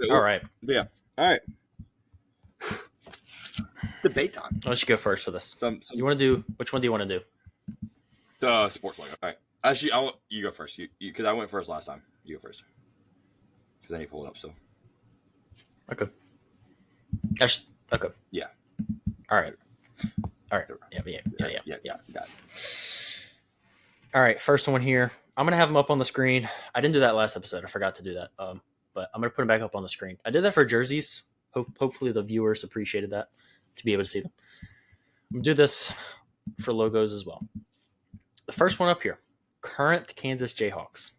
All right. Yeah. All right. Debate time. Let's go first for this. You want to do? Which one do you want to do? The sports logo. All right. Actually, I want you go first. You because I went first last time. You go first. Because I need to pull it up. So. Okay. Okay. Yeah. All right. Yeah. Got it. All right. First one here. I'm gonna have them up on the screen. I didn't do that last episode. I forgot to do that. But I'm gonna put them back up on the screen. I did that for jerseys. Hopefully the viewers appreciated that to be able to see them. I'm gonna do this for logos as well. The first one up here, current Kansas Jayhawks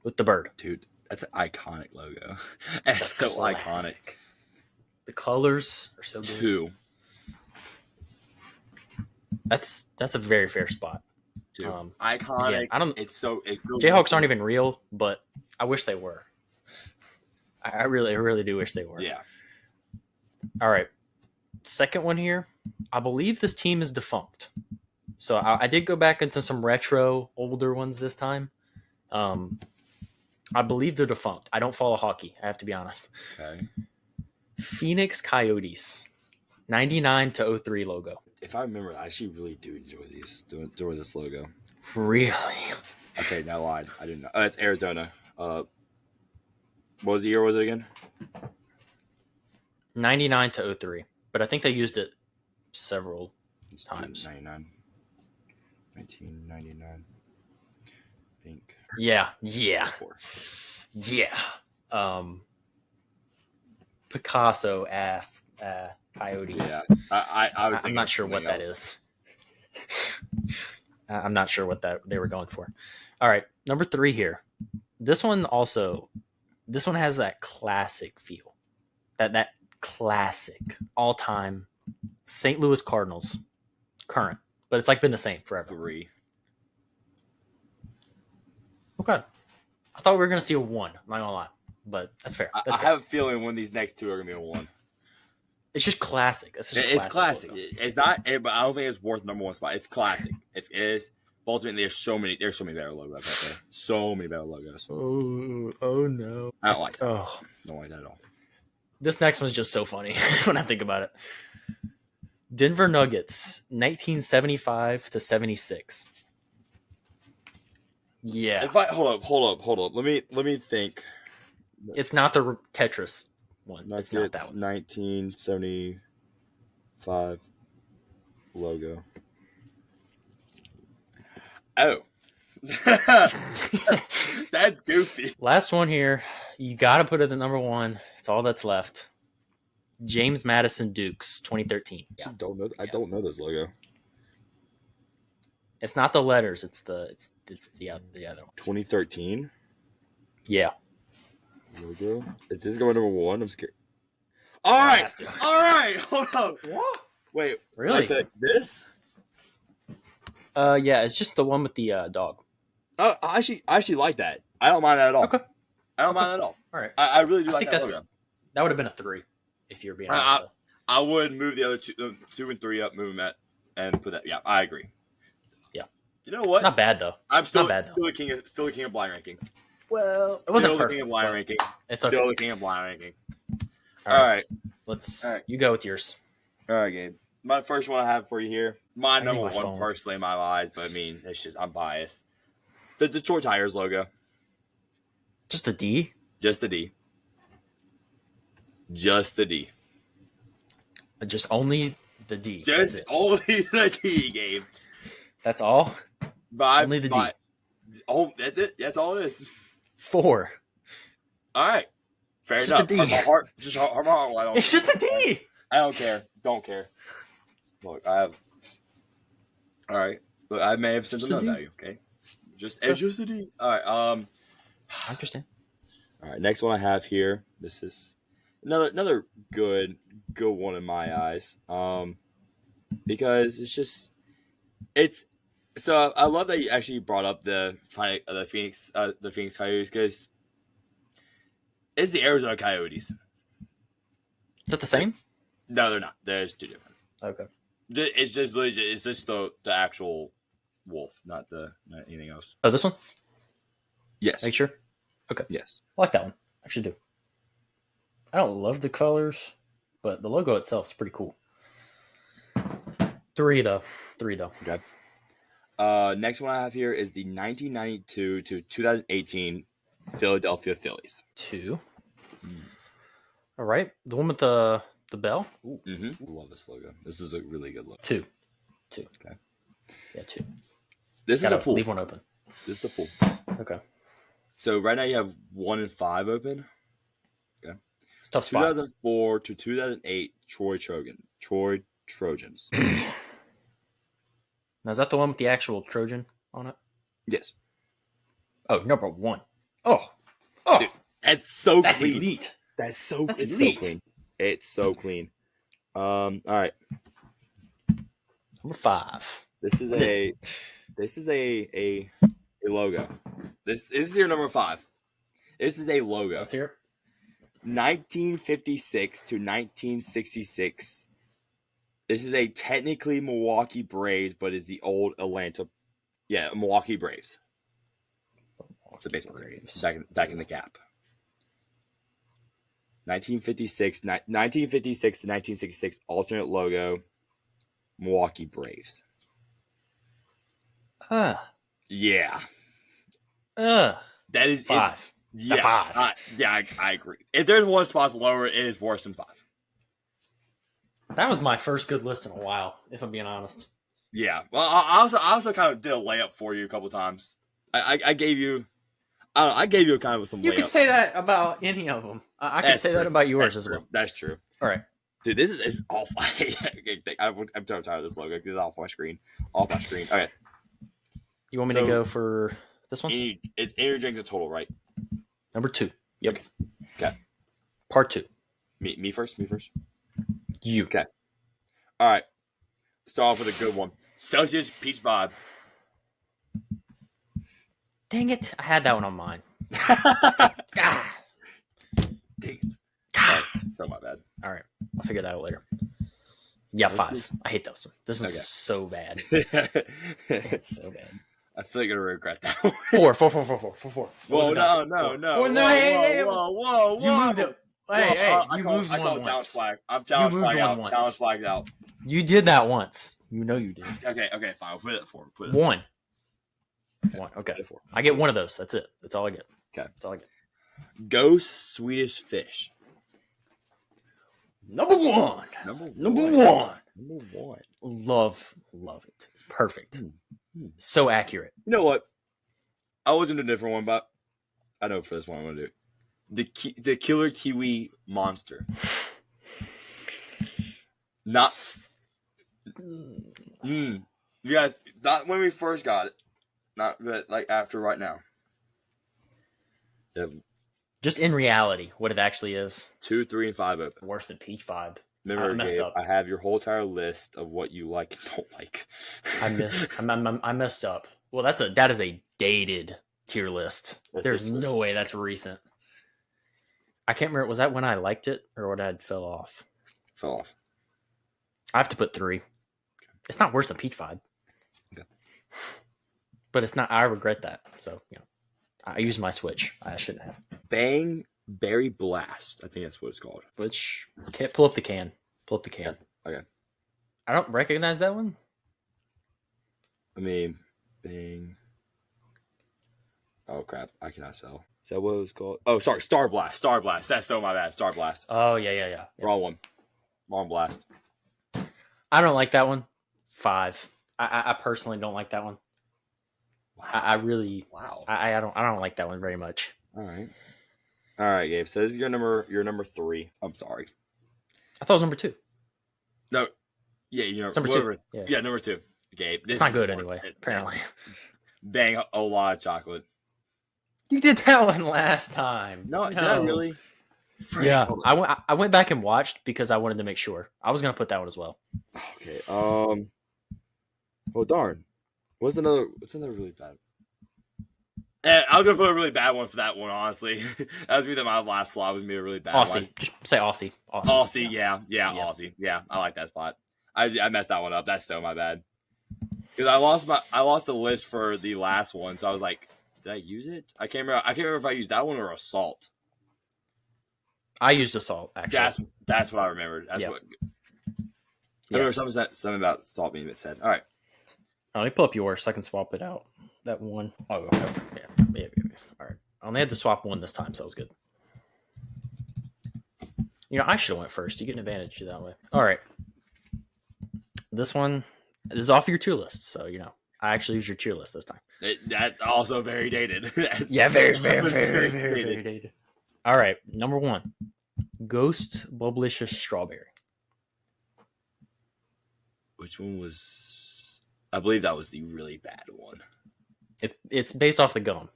with the bird. Dude, that's an iconic logo. That's so iconic. The colors are so good. 2. That's a very fair spot. 2. Iconic. Again, Jayhawks aren't even real, but I wish they were. I really do wish they were. Yeah. All right. Second one here. I believe this team is defunct. So I did go back into some retro, older ones this time. I believe they're defunct. I don't follow hockey. I have to be honest. Okay. Phoenix Coyotes, 99 to 03 logo. If I remember, I actually really do enjoy this logo. Really? Okay, now I lied. I didn't know. Oh, it's Arizona. What was the year? Was it again? 99 to 03. But I think they used it several times. 1999. I think. Yeah. 4. Yeah. Picasso Coyote. Yeah. I'm not sure what that is. I'm not sure what that they were going for. All right, number 3 here. This one has that classic feel. That classic all-time St. Louis Cardinals current, but it's been the same forever. 3. Okay. I thought we were going to see a 1, I'm not going to lie, but that's fair. I have a feeling one of these next 2 are going to be a 1. It's just classic. It's classic. It's not, but I don't think it's worth number 1 spot. It's classic. It is. But ultimately, there's so many better logos out there. So many better logos. Oh no. I don't like that. Oh. Don't like that at all. This next one's just so funny when I think about it. Denver Nuggets, 1975 to 76. Yeah. Hold up. Let me think. It's not the Tetris one. No, It's not that one. 1975 logo. Oh. That's goofy. Last one here. You got to put it at number 1. It's all that's left. James Madison Dukes, 2013. I don't know this logo. It's not the letters. It's the other one. 2013 Yeah. logo. Is this going number 1? I'm scared. All right. Hold up. What? Wait. Really? Like this? Yeah. It's just the one with the dog. I actually like that. I don't mind that at all. Okay. I don't mind that at all. All right. I really do I like think that logo. that would have been a 3 if you're being honest. I would move the other 2 and 3 up, move them and put that. Yeah, I agree. Yeah. You know what? Not bad though. I'm still not bad, still the king of blind ranking. Well, it wasn't still perfect. The king of blind ranking. It's okay. Still the king of blind ranking. All right. All right. You go with yours. All right, Gabe. My first one I have for you here. My need number my one, phone. personally, in my eyes, but I mean, it's just I'm biased. The Detroit Tigers logo, Just the D. just the D, just the D, Just only the D. just only the D, Gabe. That's all. Only the D. Oh, that's it. That's all it is. 4. All right, fair Just enough. a D. Heart my heart, just heart my heart. I don't. It's just a D. I don't care. Don't care. Look, I have. All right. Look, I may have sentimental D. value. Okay. It's just a D. All right. I understand. All right. Next one I have here. This is another good one in my eyes. Because it's. So I love that you actually brought up the Phoenix Coyotes because it's the Arizona Coyotes. Is that the same? No, they're not. There's 2 different. Okay. It's just legit. It's just the actual wolf, not anything else. Oh, this one? Yes. Are you sure? Okay. Yes. I like that one. I actually do. I don't love the colors, but the logo itself is pretty cool. 3 though. Okay. Next one I have here is the 1992 to 2018 Philadelphia Phillies. 2. All right. The one with the bell? Ooh. Mm-hmm. Love this logo. This is a really good logo. 2. Okay. Yeah, 2. This is a pool. Leave one open. This is a pool. Okay. So right now you have 1 and 5 open. Okay. It's a tough spot. 2004 to 2008 Troy Trojans. Now, is that the one with the actual Trojan on it? Yes. Oh, number 1. Oh. Dude, that's so That's clean. elite. That's so That's it's elite. so clean. It's so clean. All right. Number 5. This is a logo. This is your number 5. This is a logo. Let's hear it. 1956 to 1966. This is a technically Milwaukee Braves, but is the old Milwaukee Braves. It's a baseball Braves. back in the cap. 1956 to 1966 alternate logo, Milwaukee Braves. Yeah. That is 5. Yeah. 5. I agree. If there's one spot lower, it is worse than 5. That was my first good list in a while, if I'm being honest. Yeah. Well, I also kind of did a layup for you a couple times. I gave you. I gave you kind of some. You layup. could say that about any of them. I could say that about yours as well. That's true. All right, dude. This is awful. I'm so tired of this logo. It's off my screen. Okay. You want me to go for this one? It's energy drink the total, right? Number 2. Yep. Okay. Part 2. Me first. You. Okay. All right. Start off with a good one. Celsius Peach Vibe. Dang it! I had that one on mine. Dang it. God. So my bad. All right, I'll figure that out later. Yeah, 5. I hate those. This one's so bad. It's so bad. I feel like I'm gonna regret that one. 4. Whoa, no. Whoa. You moved it. Hey, you moved one once. Challenge flag. I'm challenge flag out. once. Challenge flag out. You did that once. You know you did. Okay, fine. I'll put it at 4. 1. Okay. 4. I get one of those. That's it. That's all I get. Okay. That's all I get. Ghost Swedish Fish. Number one. Number one. Love it. It's perfect. So accurate. You know what? I was in a different one, but I know for this one I'm going to do it. The Killer Kiwi Monster. Not. Yeah, not when we first got it. Not like after right now. Yeah. Just in reality, what it actually is. 2, 3, and 5 open. Worse than Peach Vibe. Remember, I messed Gabe, up. I have your whole entire list of what you like and don't like. I messed up. Well, that is a dated tier list. There's no way that's recent. I can't remember. Was that when I liked it or when I fell off? Fell off. I have to put 3. It's not worse than Peach Vibe. Okay. But it's not. I regret that. So, I used my Switch. I shouldn't have. Bang Berry Blast. I think that's what it's called. Which, pull up the can. Okay. I don't recognize that one. I mean, Bang. Oh, crap. I cannot spell. Is that what it was called? Oh, sorry. Star Blast. That's so my bad. Star Blast. Oh, yeah. Wrong one. Wrong blast. I don't like that one. 5. I personally don't like that one. Wow. I really. Wow. I don't like that one very much. All right, Gabe. So this is your number 3. I'm sorry. I thought it was number 2. No. Yeah, It's number 2. Yeah, number 2. Gabe. It's not good anyway, apparently. Bang a lot of chocolate. You did that one last time. No. Did I really? Yeah, I went back and watched because I wanted to make sure. I was gonna put that one as well. Okay. Well, darn. What's another really bad? I was gonna put a really bad one for that one. Honestly, that was my last slot. Was a really bad Aussie. one. Just say Aussie. Aussie. Yeah. Aussie. Yeah, I like that spot. I messed that one up. That's so my bad. Because I lost the list for the last one, so I was like, did I use it? I can't remember if I used that one or Assault. I used Assault, actually. That's what I remembered. That's what. I remember something about Assault being said. All right. Let me pull up yours so I can swap it out. That one. Oh, okay. Yeah. All right. I only had to swap one this time, so that was good. I should have went first. You get an advantage that way. All right. This one is off your tier list, so I actually used your tier list this time. That's also very dated. Very dated. All right, number 1, Ghost Bubblicious Strawberry. Which one was? I believe that was the really bad one. It's based off the gum,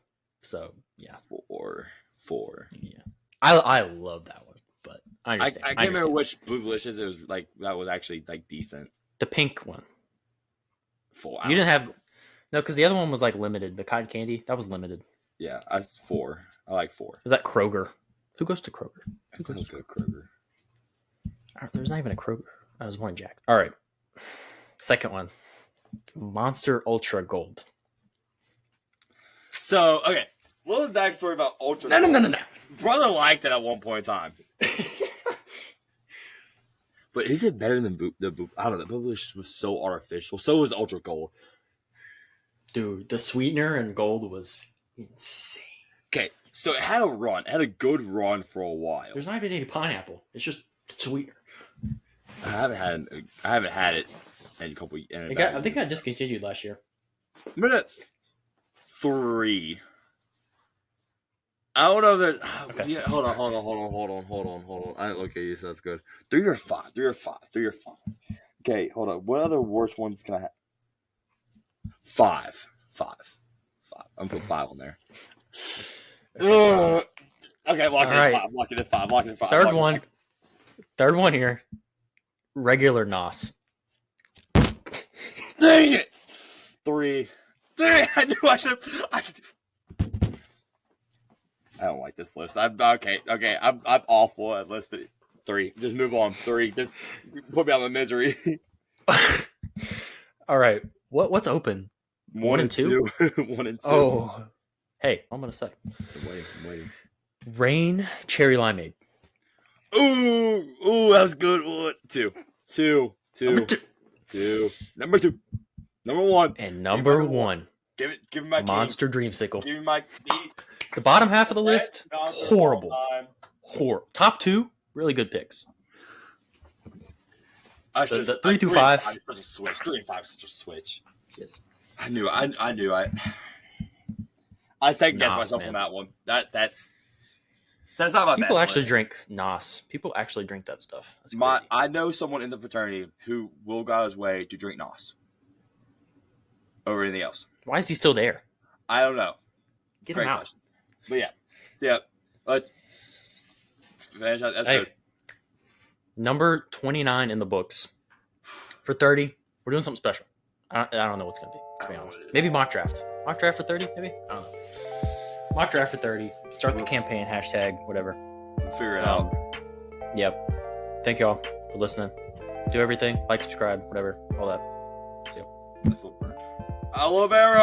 so yeah. 4. Yeah, I love that one, but I understand. I can't remember which Bubblicious it was like. That was actually like decent. The pink one. 4. You didn't have because the other one was like limited. The cotton candy that was limited. Yeah, that's 4. I like 4. Is that Kroger? Who goes to Kroger? I think let's go Kroger. There's not even a Kroger. I was one Jack. All right. Second one. Monster Ultra Gold. So, okay. A little backstory about Ultra Gold. No. Brother liked it at one point in time. But is it better than the I don't know. The Bubblicious was so artificial. So was Ultra Gold. Dude, the sweetener and gold was insane. Okay, so it had a run. It had a good run for a while. There's not even any pineapple. It's just sweetener. I haven't had it in a couple. I think I discontinued last year. I'm at 3. I don't know that. Okay. Yeah, hold on. I didn't look at you, so that's good. 3 or 5. Okay, hold on. What other worst ones can I have? 5. I'm gonna put 5 on there. Okay, lock it at 5. Third one here. Regular NOS. Dang it! 3. Dang! I knew I should. I don't like this list. I'm awful at list 3. Just move on. 3. Just put me out of misery. All right. What's open? 1 and 2? 1 and 2. Oh. Hey, I'm gonna say. I'm waiting. Rain Cherry Limeade. Ooh, that's good. 2. Number 2. Number 1. And number 1. Give me my Monster Dreamsicle. Give me my The bottom half of the list, Best Dodger horrible. of all time. Horrible. Top 2, really good picks. The 3 through 5. It's such a switch. 3 and 5 is such a switch. Yes. I knew. I second guessed Nos, myself man. on that one. That's not my People best actually list. drink Nos. People actually drink that stuff. That's My crazy. I know someone in the fraternity who will go out his way to drink Nos over anything else. Why is he still there? I don't know. Get Great him out. question. But yeah. Let's finish out the episode. Hey, number 29 in the books. For 30, we're doing something special. I don't know what's going to be, to be I don't know honest. what it is. Maybe mock draft. Mock draft for 30, maybe? I don't know. Mock draft for 30. Start the campaign, hashtag, whatever. We'll figure it out. Yep. Thank you all for listening. Do everything. Like, subscribe, whatever. All that. See you. Aloe vera.